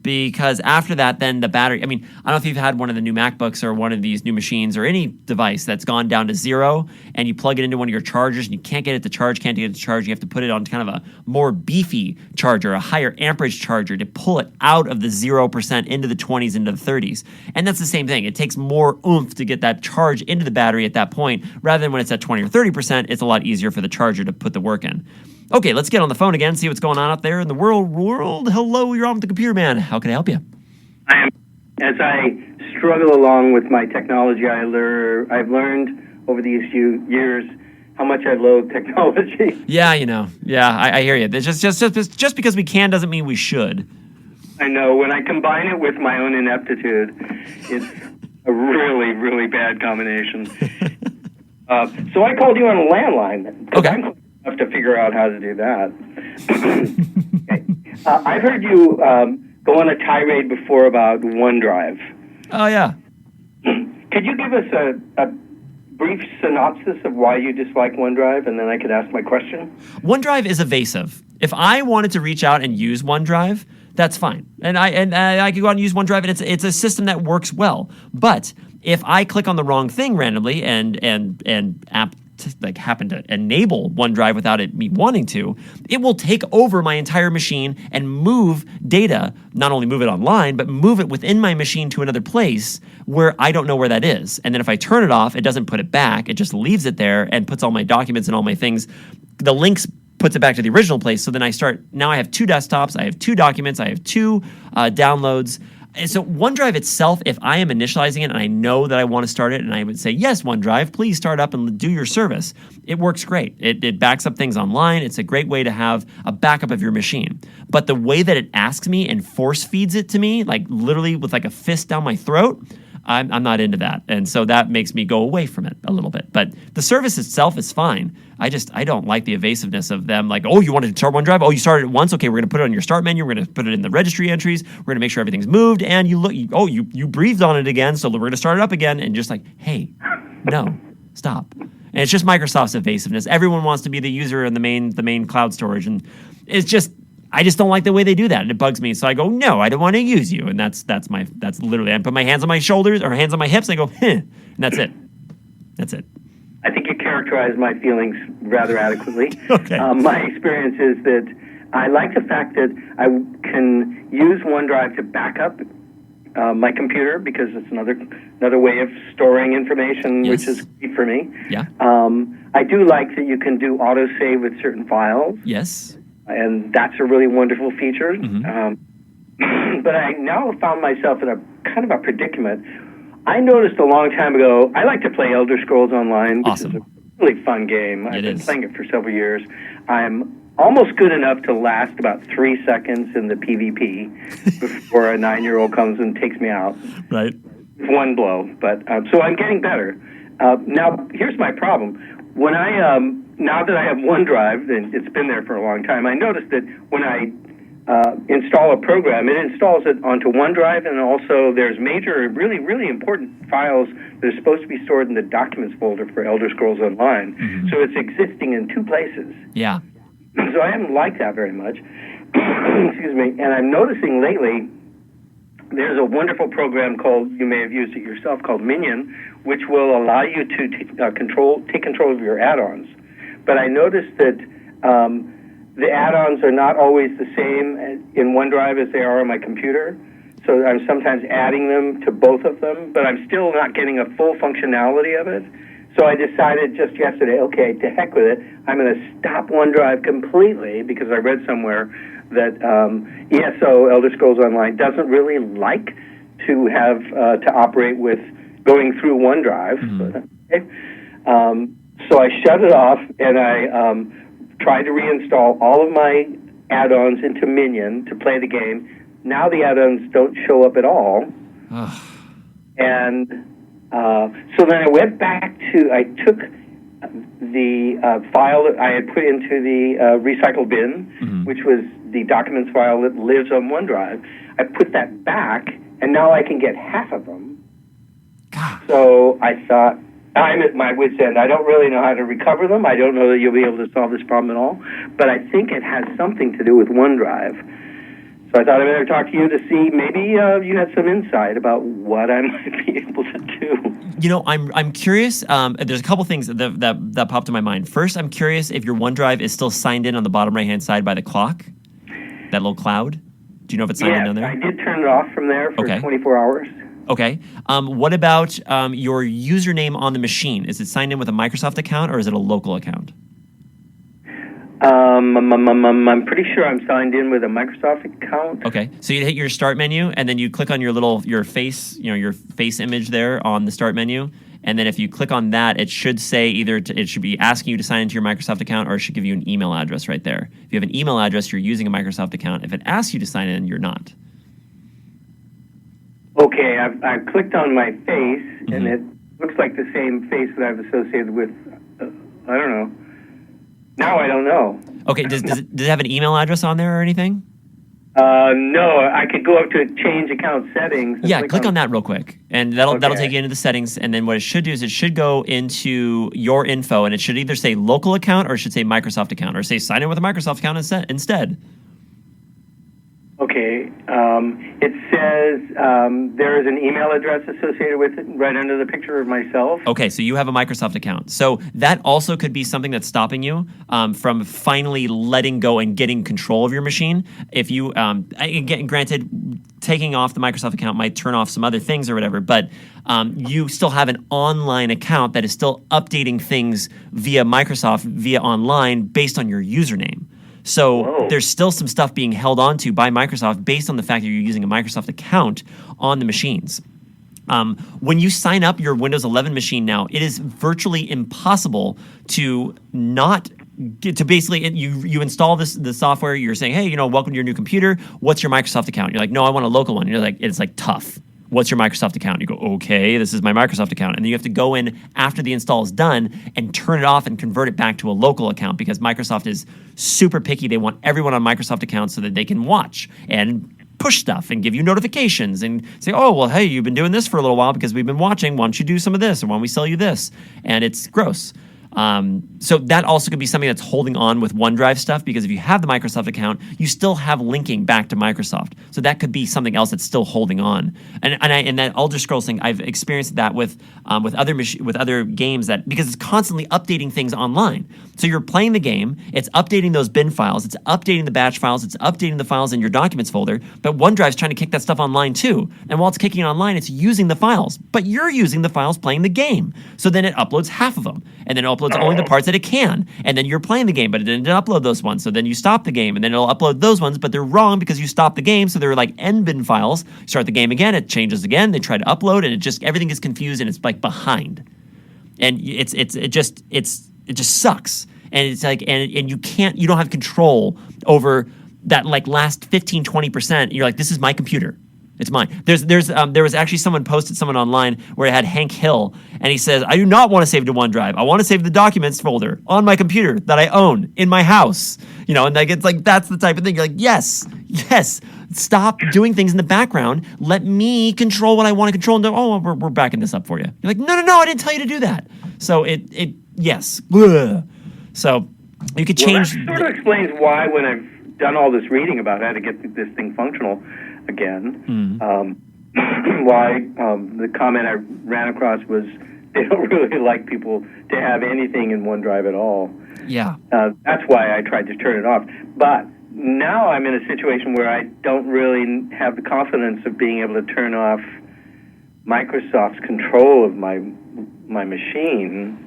because after that, then the battery, I don't know if you've had one of the new MacBooks or one of these new machines or any device that's gone down to zero and you plug it into one of your chargers and you can't get it to charge, you have to put it on kind of a more beefy charger, a higher amperage charger to pull it out of the 0% into the 20s, into the 30s. And that's the same thing. It takes more oomph to get that charge into the battery at that point, rather than when it's at 20 or 30%, it's a lot easier for the charger to put the work in. Okay, let's get on the phone again, see what's going on out there in the world. Hello, you're on with the computer man. How can I help you? As I struggle along with my technology, I've learned over these few years how much I loathe technology. Yeah, I hear you. Just because we can doesn't mean we should. I know. When I combine it with my own ineptitude, it's a really, really bad combination. So I called you on a landline. Okay. I'm going to have to figure out how to do that. Okay. I've heard you go on a tirade before about OneDrive. Oh, yeah. Could you give us a brief synopsis of why you dislike OneDrive, and then I could ask my question? OneDrive is evasive. If I wanted to reach out and use OneDrive, that's fine. And I could go out and use OneDrive, and it's a system that works well. But if I click on the wrong thing randomly and happen to enable OneDrive without me wanting to, it will take over my entire machine and move data, not only move it online, but move it within my machine to another place where I don't know where that is. And then if I turn it off, it doesn't put it back. It just leaves it there and puts all my documents and all my things. The links puts it back to the original place. So then now I have 2 desktops, I have 2 documents, I have 2 downloads. And so OneDrive itself, if I am initializing it and I know that I want to start it and I would say, yes, OneDrive, please start up and do your service, it works great. It backs up things online. It's a great way to have a backup of your machine. But the way that it asks me and force feeds it to me, like literally with like a fist down my throat, I'm not into that. And so that makes me go away from it a little bit. But the service itself is fine. I don't like the evasiveness of them. Like, oh, you wanted to start OneDrive? Oh, you started it once? Okay, we're going to put it on your start menu. We're going to put it in the registry entries. We're going to make sure everything's moved. And you breathed on it again, so we're going to start it up again. And just like, hey, no, stop. And it's just Microsoft's evasiveness. Everyone wants to be the user in the main cloud storage. And it's just, I just don't like the way they do that. And it bugs me. So I go, no, I don't want to use you. And that's literally, I put my hands on my shoulders or hands on my hips. And I go, and that's it. That's it. I think you characterized my feelings rather adequately. Okay. My experience is that I like the fact that I can use OneDrive to back up my computer because it's another way of storing information, Yes. which is great for me. Yeah. I do like that you can do autosave with certain files, Yes. and that's a really wonderful feature. Mm-hmm. But I now have found myself in a kind of a predicament. I noticed a long time ago, I like to play Elder Scrolls Online, which Awesome. is a really fun game. I've been is. playing it for several years. I'm almost good enough to last about 3 seconds in the PvP before a 9-year-old comes and takes me out. Right. One blow. But so I'm getting better. Now, here's my problem. When now that I have OneDrive, and it's been there for a long time, I noticed that when I install a program, it installs it onto OneDrive, and also there's major, really, really important files that are supposed to be stored in the Documents folder for Elder Scrolls Online. Mm-hmm. So it's existing in 2 places. Yeah. So I haven't liked that very much. Excuse me. And I'm noticing lately there's a wonderful program called, you may have used it yourself, called Minion, which will allow you to take control of your add-ons. But I noticed that the add-ons are not always the same in OneDrive as they are on my computer. So I'm sometimes adding them to both of them, but I'm still not getting a full functionality of it. So I decided just yesterday, okay, to heck with it. I'm going to stop OneDrive completely because I read somewhere that ESO, Elder Scrolls Online, doesn't really like to have to operate with going through OneDrive. Mm-hmm. Okay. So I shut it off, and I tried to reinstall all of my add-ons into Minion to play the game. Now the add-ons don't show up at all. And so then I went back I took the file that I had put into the recycle bin, Mm-hmm. which was the documents file that lives on OneDrive. I put that back, and now I can get half of them. God. So I thought, I'm at my wit's end. I don't really know how to recover them. I don't know that you'll be able to solve this problem at all. But I think it has something to do with OneDrive. So I thought I'd better talk to you to see maybe you had some insight about what I might be able to do. You know, I'm curious. There's a couple things that popped in my mind. First, I'm curious if your OneDrive is still signed in on the bottom right-hand side by the clock, that little cloud. Do you know if it's signed in down there? I did turn it off from there for Okay. 24 hours. Okay. What about your username on the machine? Is it signed in with a Microsoft account or is it a local account? I'm pretty sure I'm signed in with a Microsoft account. Okay. So you hit your start menu and then you click on your face, your face image there on the start menu. And then if you click on that, it should say it should be asking you to sign into your Microsoft account or it should give you an email address right there. If you have an email address, you're using a Microsoft account. If it asks you to sign in, you're not. Okay, I've clicked on my face, and it looks like the same face that I've associated with, I don't know. Now I don't know. Okay. Does it have an email address on there or anything? No, I could go up to change account settings. And Yeah, click on that real quick, and that'll Okay. take you into the settings. And then what it should do is it should go into your info, and it should either say local account or it should say Microsoft account, or say sign in with a Microsoft account instead. Okay, it says there is an email address associated with it right under the picture of myself. Okay, so you have a Microsoft account. So that also could be something that's stopping you from finally letting go and getting control of your machine. If you, again, granted, taking off the Microsoft account might turn off some other things or whatever, but you still have an online account that is still updating things via Microsoft, via online, based on your username. So Whoa. there's still some stuff being held onto by Microsoft based on the fact that you're using a Microsoft account on the machines. When you sign up your Windows 11 machine now, it is virtually impossible to not get to basically you install the software. You're saying, hey, welcome to your new computer. What's your Microsoft account? You're like, no, I want a local one. You're like, it's like tough. what's your Microsoft account? You go, okay, this is my Microsoft account. And then you have to go in after the install is done and turn it off and convert it back to a local account because Microsoft is super picky. They want everyone on Microsoft accounts so that they can watch and push stuff and give you notifications and say, oh, well, hey, you've been doing this for a little while because we've been watching. Why don't you do some of this? Or why don't we sell you this? And it's gross. So that also could be something that's holding on with OneDrive stuff because if you have the Microsoft account, you still have linking back to Microsoft. So that could be something else that's still holding on. And that Elder Scrolls thing, I've experienced that with other games that because it's constantly updating things online. So you're playing the game, it's updating those bin files, it's updating the batch files, it's updating the files in your documents folder, but OneDrive's trying to kick that stuff online too. And while it's kicking it online, it's using the files, but you're using the files playing the game. So then it uploads half of them, and then it uploads only the parts that it can, and then you're playing the game, but it didn't upload those ones, so then you stop the game, and then it'll upload those ones, but they're wrong because you stopped the game, so they're like nbin files. You start the game again, it changes again, they try to upload, and everything is confused, and it's like behind. And it just sucks. And it's like, and you don't have control over that like last 15-20%. You're like, this is my computer. It's mine. There was actually someone posted someone online where it had Hank Hill, and he says, I do not want to save to OneDrive. I want to save the documents folder on my computer that I own in my house. And like it's like that's the type of thing. You're like, yes. Stop doing things in the background. Let me control what I want to control. And we're backing this up for you. You're like, no, I didn't tell you to do that. So yes. Ugh. So you could change. Well, that sort of explains why when I've done all this reading about how to get this thing functional again, why the comment I ran across was they don't really like people to have anything in OneDrive at all. Yeah. That's why I tried to turn it off. But now I'm in a situation where I don't really have the confidence of being able to turn off Microsoft's control of my machine.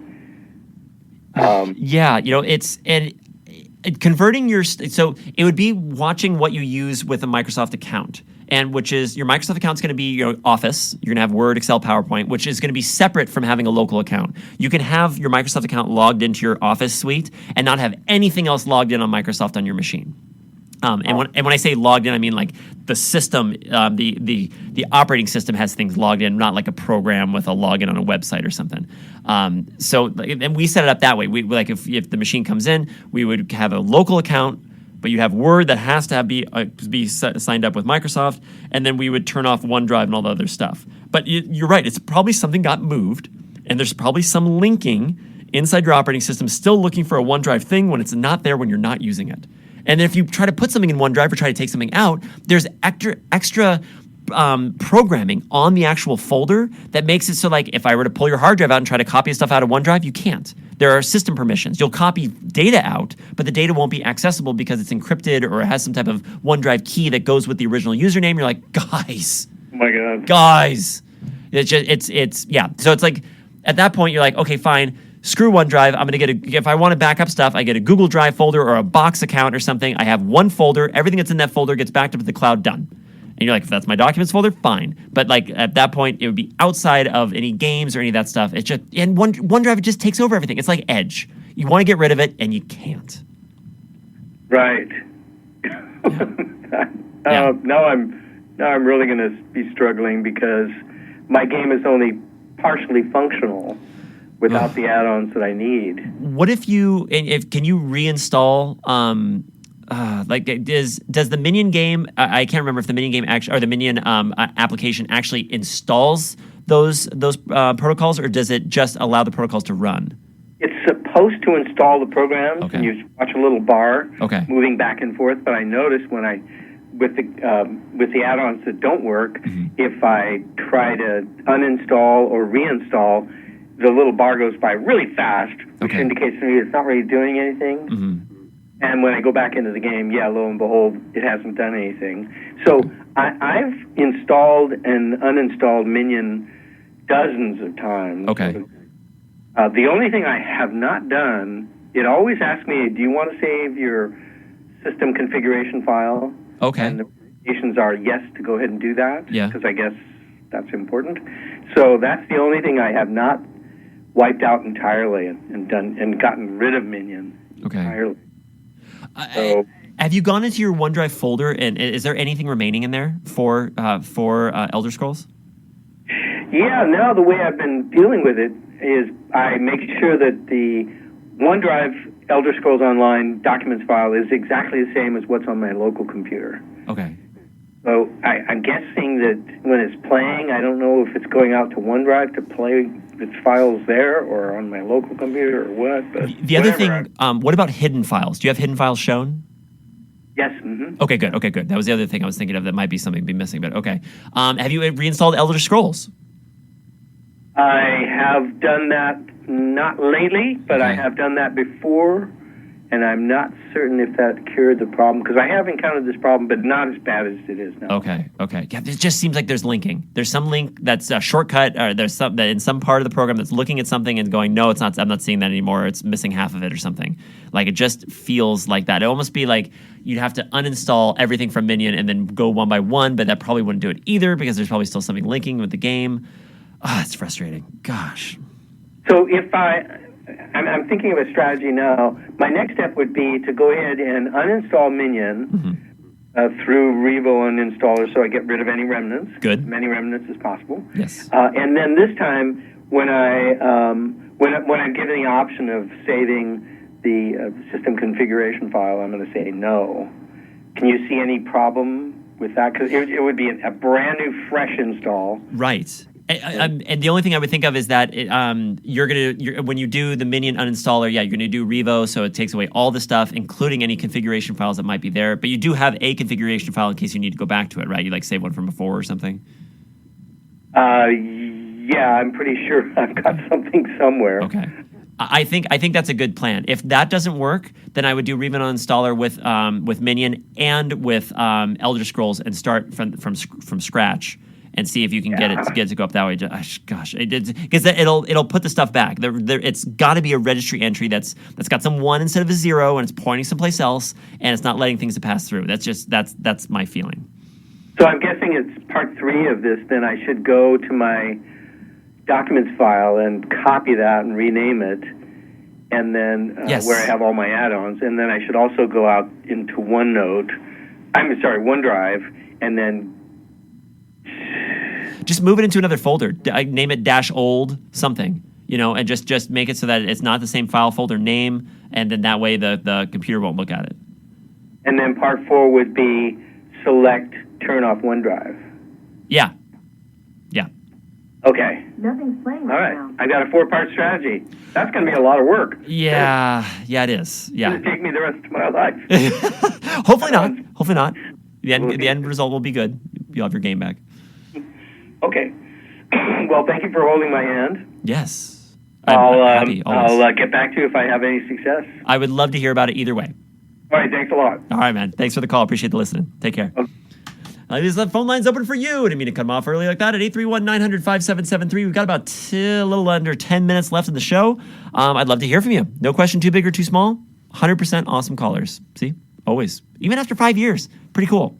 Converting so it would be watching what you use with a Microsoft account, and which is your Microsoft account is going to be your Office. You're going to have Word, Excel, PowerPoint, which is going to be separate from having a local account. You can have your Microsoft account logged into your Office suite and not have anything else logged in on Microsoft on your machine. And when I say logged in, I mean like the system, the operating system has things logged in, not like a program with a login on a website or something. And we set it up that way. We like if the machine comes in, we would have a local account, but you have Word that has to be signed up with Microsoft, and then we would turn off OneDrive and all the other stuff. But you're right; it's probably something got moved, and there's probably some linking inside your operating system still looking for a OneDrive thing when it's not there when you're not using it. And if you try to put something in OneDrive or try to take something out, there's extra programming on the actual folder that makes it so like if I were to pull your hard drive out and try to copy stuff out of OneDrive, you can't. There are system permissions. You'll copy data out, but the data won't be accessible because it's encrypted or it has some type of OneDrive key that goes with the original username. You're like, guys. Oh my God. Guys. Yeah. So it's like at that point, you're like, okay, fine. Screw OneDrive. I'm going to if I want to back up stuff, I get a Google Drive folder or a Box account or something. I have one folder. Everything that's in that folder gets backed up to the cloud, done. And you're like, if that's my documents folder, fine. But like at that point, it would be outside of any games or any of that stuff. It's just, and OneDrive, it just takes over everything. It's like Edge. You want to get rid of it and you can't. Right. Yeah. Now I'm really going to be struggling because my game is only partially functional without the add-ons that I need. What if can you reinstall does the Minion game I can't remember if the Minion game actually or the Minion application actually installs those protocols, or does it just allow the protocols to run? It's supposed to install the programs, and you watch a little bar moving back and forth, but I notice when with the add-ons that don't work, if I try to uninstall or reinstall, the little bar goes by really fast, which indicates to me it's not really doing anything. And when I go back into the game, lo and behold, it hasn't done anything. So I've installed and uninstalled Minion dozens of times. The only thing I have not done, it always asks me, do you want to save your system configuration file? And the recommendations are yes to go ahead and do that, because I guess that's important. So that's the only thing I have not wiped out entirely and done and gotten rid of Minion entirely. So, have you gone into your OneDrive folder and is there anything remaining in there for Elder Scrolls? Yeah, now the way I've been dealing with it is I make sure that the OneDrive Elder Scrolls Online documents file is exactly the same as what's on my local computer. Okay. So I'm guessing that when it's playing, I don't know if it's going out to OneDrive to play its files there or on my local computer or what. But The other whatever. thing, what about hidden files? Do you have hidden files shown? Yes. Mm-hmm. Okay, good. Okay, good. That was the other thing I was thinking of that might be something to be missing, but okay. Have you reinstalled Elder Scrolls? I have done that, not lately, but I Okay. have done that before, and I'm not certain if that cured the problem, because I have encountered this problem, but not as bad as it is now. Okay. Yeah, it just seems like there's linking. There's some link that's a shortcut, or there's some that in some part of the program that's looking at something and going, no, it's not. I'm not seeing that anymore. It's missing half of it or something. Like it just feels like that. It almost be like you'd have to uninstall everything from Minion and then go one by one, but that probably wouldn't do it either because there's probably still something linking with the game. It's frustrating. Gosh. So if I'm thinking of a strategy now. My next step would be to go ahead and uninstall Minion through Revo uninstaller, so I get rid of any remnants. Good. As many remnants as possible. Yes. And then this time, when when I'm given the option of saving the system configuration file, I'm going to say no. Can you see any problem with that? Because it would be a brand new, fresh install. Right. And the only thing I would think of is that when you do the Minion uninstaller, you're going to do Revo, so it takes away all the stuff, including any configuration files that might be there. But you do have a configuration file in case you need to go back to it, right? You like save one from before or something. Yeah, I'm pretty sure I've got something somewhere. Okay. I think that's a good plan. If that doesn't work, then I would do Revo uninstaller with Minion and with Elder Scrolls and start from scratch. And see if you can get it to go up that way. Gosh, because it'll put the stuff back. It's got to be a registry entry that's got some 1 instead of a 0, and it's pointing someplace else, and it's not letting things to pass through. That's my feeling. So I'm guessing it's part 3 of this. Then I should go to my documents file and copy that and rename it, and then Yes. where I have all my add-ons. And then I should also go out into OneDrive, and then. Just move it into another folder. Name it -old something, and just make it so that it's not the same file folder name, and then that way the computer won't look at it. And then part 4 would be select turn off OneDrive. Yeah. Okay. Nothing's playing All right. I got a 4-part strategy. That's going to be a lot of work. Yeah, it is. It's Yeah. going to take me the rest of my life. Hopefully not. The end result will be good. You'll have your game back. Okay. Well, thank you for holding my hand. Yes. I'm happy, always. I'll get back to you if I have any success. I would love to hear about it either way. All right. Thanks a lot. All right, man. Thanks for the call. Appreciate the listening. Take care. Okay. These phone lines open for you. I didn't mean to cut them off early like that at 831-900-5773. We've got about a little under 10 minutes left in the show. I'd love to hear from you. No question too big or too small. 100% awesome callers. See? Always. Even after 5 years. Pretty cool.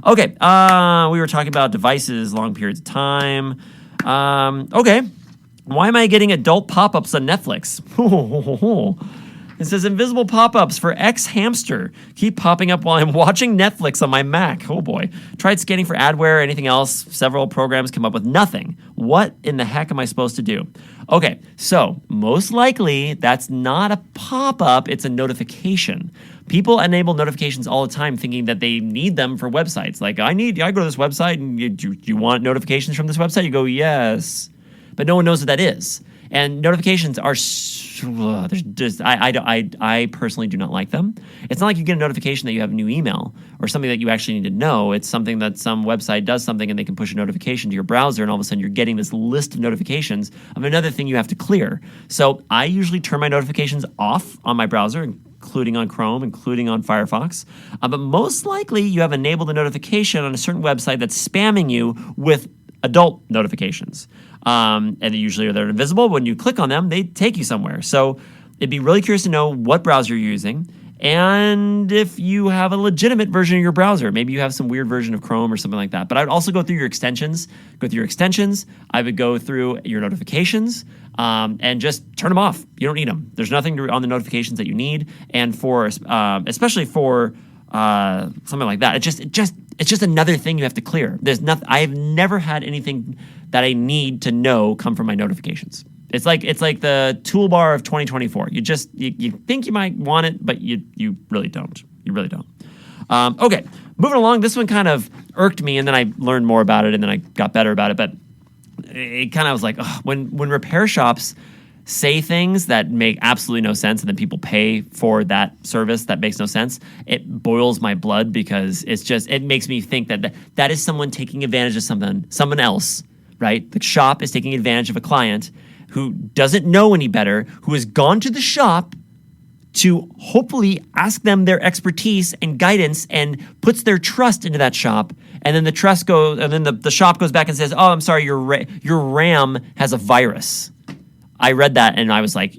Okay. We were talking about devices, long periods of time. Okay. Why am I getting adult pop-ups on Netflix? It says invisible pop-ups for X-Hamster keep popping up while I'm watching Netflix on my Mac. Oh boy. Tried scanning for adware or anything else. Several programs come up with nothing. What in the heck am I supposed to do? Okay, so most likely that's not a pop-up, it's a notification. People enable notifications all the time thinking that they need them for websites. Like, I go to this website and do you want notifications from this website? You go, yes. But no one knows what that is. And notifications are there's just I personally do not like them. It's not like you get a notification that you have a new email or something that you actually need to know. It's something that some website does something and they can push a notification to your browser, and all of a sudden you're getting this list of notifications of another thing you have to clear. So I usually turn my notifications off on my browser, including on Chrome, including on Firefox. But most likely you have enabled a notification on a certain website that's spamming you with adult notifications. And usually they're invisible. When you click on them, they take you somewhere. So it'd be really curious to know what browser you're using and if you have a legitimate version of your browser. Maybe you have some weird version of Chrome or something like that. But I would also go through your extensions. I would go through your notifications and just turn them off. You don't need them. There's nothing on the notifications that you need. And for especially for something like that, it's just another thing you have to clear. There's nothing. I've never had anything that I need to know come from my notifications. It's like the toolbar of 2024. You think you might want it, but you really don't. You really don't. Okay, moving along. This one kind of irked me, and then I learned more about it, and then I got better about it. But it kind of was like, ugh, when repair shops say things that make absolutely no sense, and then people pay for that service that makes no sense, it boils my blood, because it makes me think that is someone taking advantage of someone else, right? The shop is taking advantage of a client who doesn't know any better, who has gone to the shop to hopefully ask them their expertise and guidance, and puts their trust into that shop, and then the shop goes back and says, "Oh, I'm sorry, your RAM has a virus." I read that and I was like,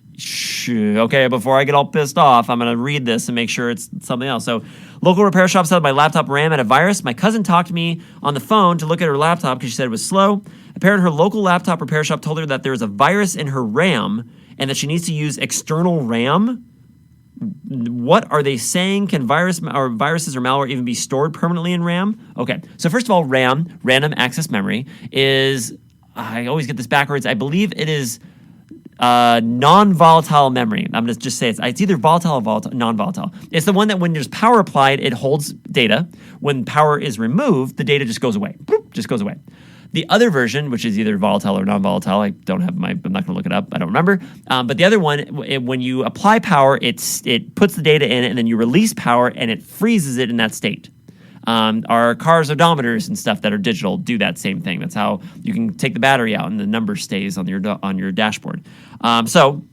okay, before I get all pissed off, I'm going to read this and make sure it's something else. So, local repair shop said my laptop RAM had a virus. My cousin talked to me on the phone to look at her laptop because she said it was slow. Apparently, her local laptop repair shop told her that there was a virus in her RAM and that she needs to use external RAM. What are they saying? Can viruses or malware even be stored permanently in RAM? Okay, so first of all, RAM, random access memory, is, I always get this backwards, I believe it is non-volatile memory. I'm going to just say it's either volatile or non-volatile. It's the one that when there's power applied, it holds data. When power is removed, the data just goes away. Boop, just goes away. The other version, which is either volatile or non-volatile, I'm not going to look it up. I don't remember. But the other one, when you apply power, it puts the data in it, and then you release power, and it freezes it in that state. Our cars' odometers and stuff that are digital do that same thing. That's how you can take the battery out and the number stays on your dashboard. This one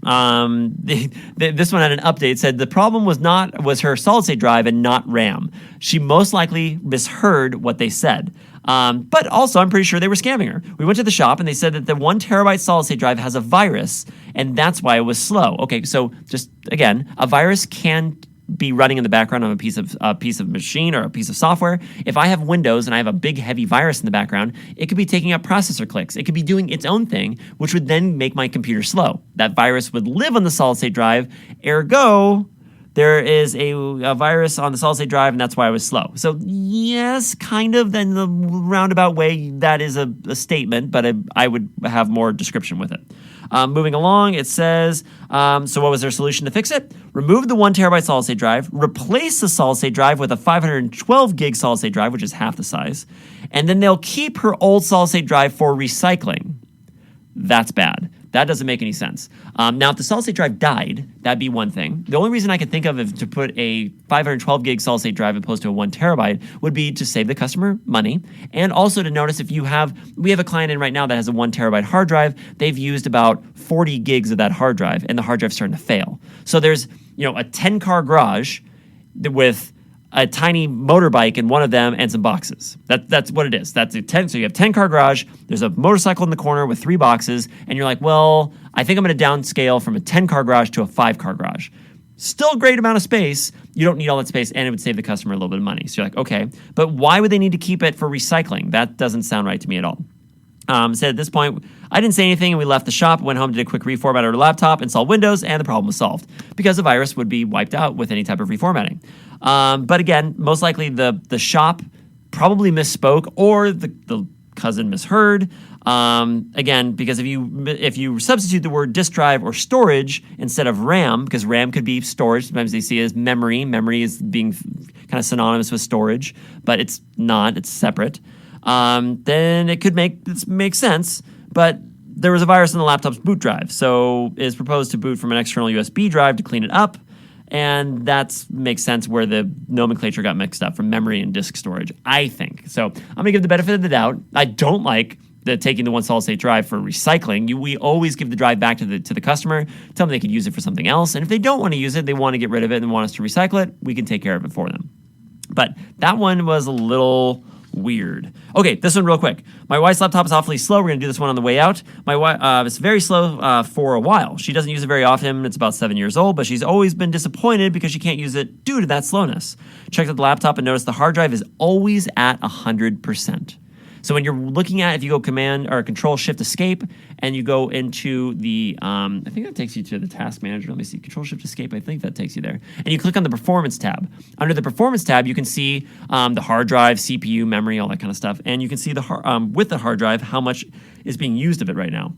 had an update. It said the problem was her solid state drive and not RAM. She most likely misheard what they said. But also, I'm pretty sure they were scamming her. We went to the shop and they said that the 1 terabyte solid state drive has a virus, and that's why it was slow. Okay, so just again, a virus can be running in the background of a piece of machine or a piece of software. If I have Windows and I have a big heavy virus in the background, it could be taking up processor clicks. It could be doing its own thing, which would then make my computer slow. That virus would live on the solid state drive. Ergo, there is a virus on the solid state drive, and that's why I was slow. So yes, kind of, in the roundabout way, that is a statement, but I would have more description with it. Moving along, it says, so what was their solution to fix it? Remove the 1 terabyte solid state drive, replace the solid state drive with a 512 gig solid state drive, which is half the size, and then they'll keep her old solid state drive for recycling. That's bad. That doesn't make any sense. Now, if the solid state drive died, that'd be one thing. The only reason I could think of to put a 512 gig solid state drive opposed to a 1 terabyte would be to save the customer money, and also to notice we have a client in right now that has a 1 terabyte hard drive. They've used about 40 gigs of that hard drive, and the hard drive's starting to fail. So there's a 10-car garage with a tiny motorbike in one of them and some boxes. That's what it is. That's a 10. So you have 10-car garage. There's a motorcycle in the corner with 3 boxes, and you're like, well, I think I'm going to downscale from a 10-car garage to a 5-car garage. Still a great amount of space. You don't need all that space, and it would save the customer a little bit of money. So you're like, okay, but why would they need to keep it for recycling? That doesn't sound right to me at all. Said at this point, I didn't say anything, and we left the shop, went home, did a quick reformat of our laptop, installed Windows, and the problem was solved because the virus would be wiped out with any type of reformatting. But again, most likely the shop probably misspoke, or the cousin misheard. Again, because if you substitute the word disk drive or storage instead of RAM, because RAM could be storage, sometimes they see it as memory. Memory is being kind of synonymous with storage, but it's not. It's separate. Then it could make sense, but there was a virus in the laptop's boot drive, so it's proposed to boot from an external USB drive to clean it up, and that makes sense where the nomenclature got mixed up from memory and disk storage, I think. So I'm going to give the benefit of the doubt. I don't like taking the 1 solid state drive for recycling. We always give the drive back to the customer, tell them they could use it for something else, and if they don't want to use it, they want to get rid of it and want us to recycle it, we can take care of it for them. But that one was a little weird. Okay, this one real quick. My wife's laptop is awfully slow. We're going to do this one on the way out. My wife it's very slow for a while. She doesn't use it very often. It's about 7 years old, but she's always been disappointed because she can't use it due to that slowness. Checked out the laptop and noticed the hard drive is always at 100%. So when you're looking at, if you go Command or Control Shift Escape, and you go into the, I think that takes you to the Task Manager. Let me see, Control Shift Escape. I think that takes you there, and you click on the Performance tab. Under the Performance tab, you can see the hard drive, CPU, memory, all that kind of stuff, and you can see the with the hard drive how much is being used of it right now.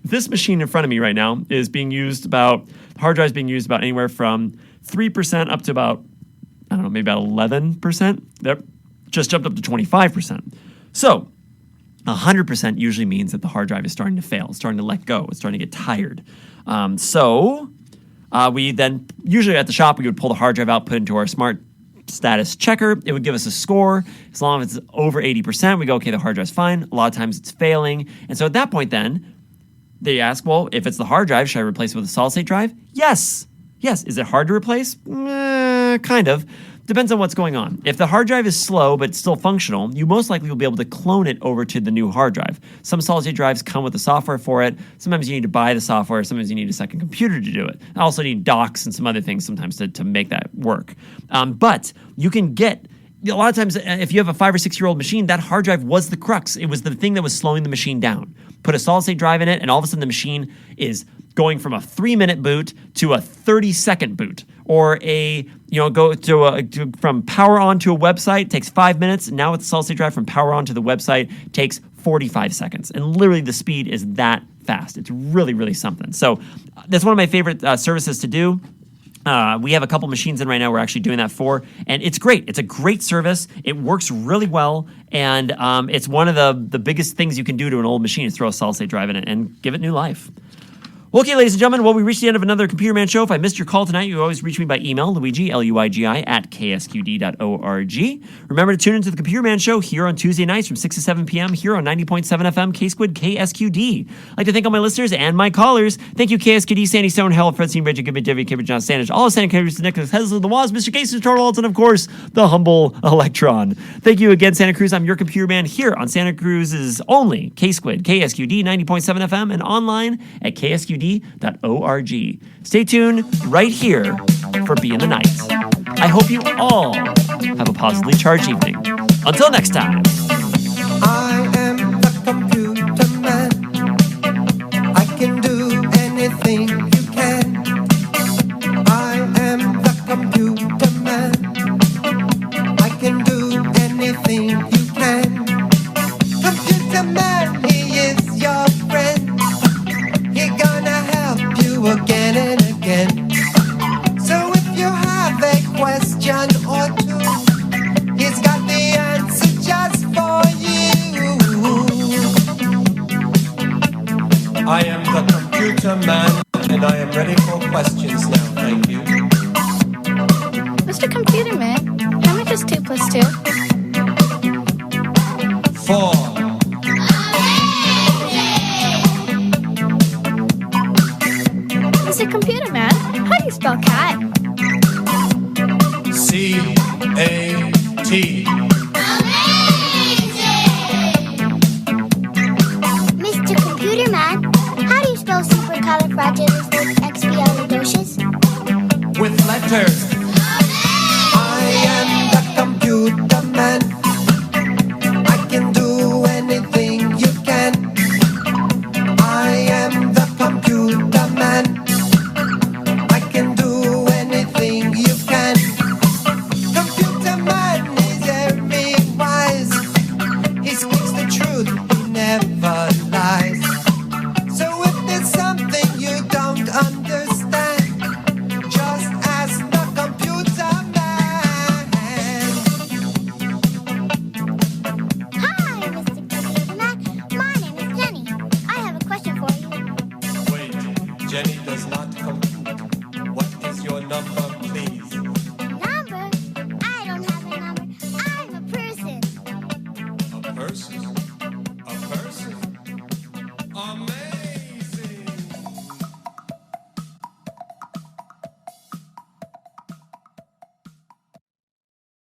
This machine in front of me right now is being used about, the hard drive is being used about anywhere from 3% up to about, I don't know, maybe about 11%. That just jumped up to 25%. So 100% usually means that the hard drive is starting to fail, it's starting to let go, it's starting to get tired. We then, usually at the shop, we would pull the hard drive out, put it into our smart status checker. It would give us a score. As long as it's over 80%, we go, okay, the hard drive's fine. A lot of times it's failing. And so at that point then, they ask, well, if it's the hard drive, should I replace it with a solid state drive? Yes. Yes. Is it hard to replace? Kind of. Depends on what's going on. If the hard drive is slow but still functional, you most likely will be able to clone it over to the new hard drive. Some solid state drives come with the software for it. Sometimes you need to buy the software. Sometimes you need a second computer to do it. I also need docks and some other things sometimes to make that work. But you can get, a lot of times, if you have a 5 or 6 year old machine, that hard drive was the crux. It was the thing that was slowing the machine down. Put a solid state drive in it, and all of a sudden the machine is going from a 3-minute boot to a 30-second boot, or from power on to a website takes 5 minutes. Now with the solid state drive, from power on to the website takes 45 seconds, and literally the speed is that fast. It's really, really something. So that's one of my favorite services to do. We have a couple machines in right now we're actually doing that for, and it's great. It's a great service. It works really well, and it's one of the biggest things you can do to an old machine is throw a solid state drive in it and give it new life. Well, okay, ladies and gentlemen, well, we reached the end of another Computer Man show. If I missed your call tonight, you can always reach me by email, Luigi, Luigi, at ksqd.org. Remember to tune into the Computer Man show here on Tuesday nights from 6 to 7 p.m. here on 90.7 FM, K-Squid, KSQD. I'd like to thank all my listeners and my callers. Thank you, KSQD, Sandy Stone, Hell, Fred Steen, Reggie, Gibbet, Debbie, Kibber, John Sandage, all of Santa Cruz, Nicholas, Hesler, the Waz, Mr. Casey, Turtle, and of course, the humble Electron. Thank you again, Santa Cruz. I'm your Computer Man here on Santa Cruz's only K-Squid, KSQD, 90.7 FM, and online at ksqd.org. Stay tuned right here for Be in the Night. I hope you all have a positively charged evening. Until next time. I am the computer man. I can do anything you can. I am the computer man. I can do anything you can. Computer man, he is your friend. He gonna help you again and again. So if you have a question or two, he's got the answer just for you. I am the computer man, and I am ready for questions now, thank you. Mr. Computer Man, how much is 2 plus 2? 4. Mr. Computer Man, how do you spell cat? C-A-T. Mr. Computer Man, how do you spell supercalifragilisticexpialidocious? With letters. I am the computer man. I can do anything you can. I am the computer man. I can do anything you can. Computer man is very wise. He speaks the truth, he never lies. So if there's something you don't understand, just ask the computer man. Hi, Mr. Computer Man. My name is Jenny. I have a question for you. Wait, Jenny does not compute. What is your number, please?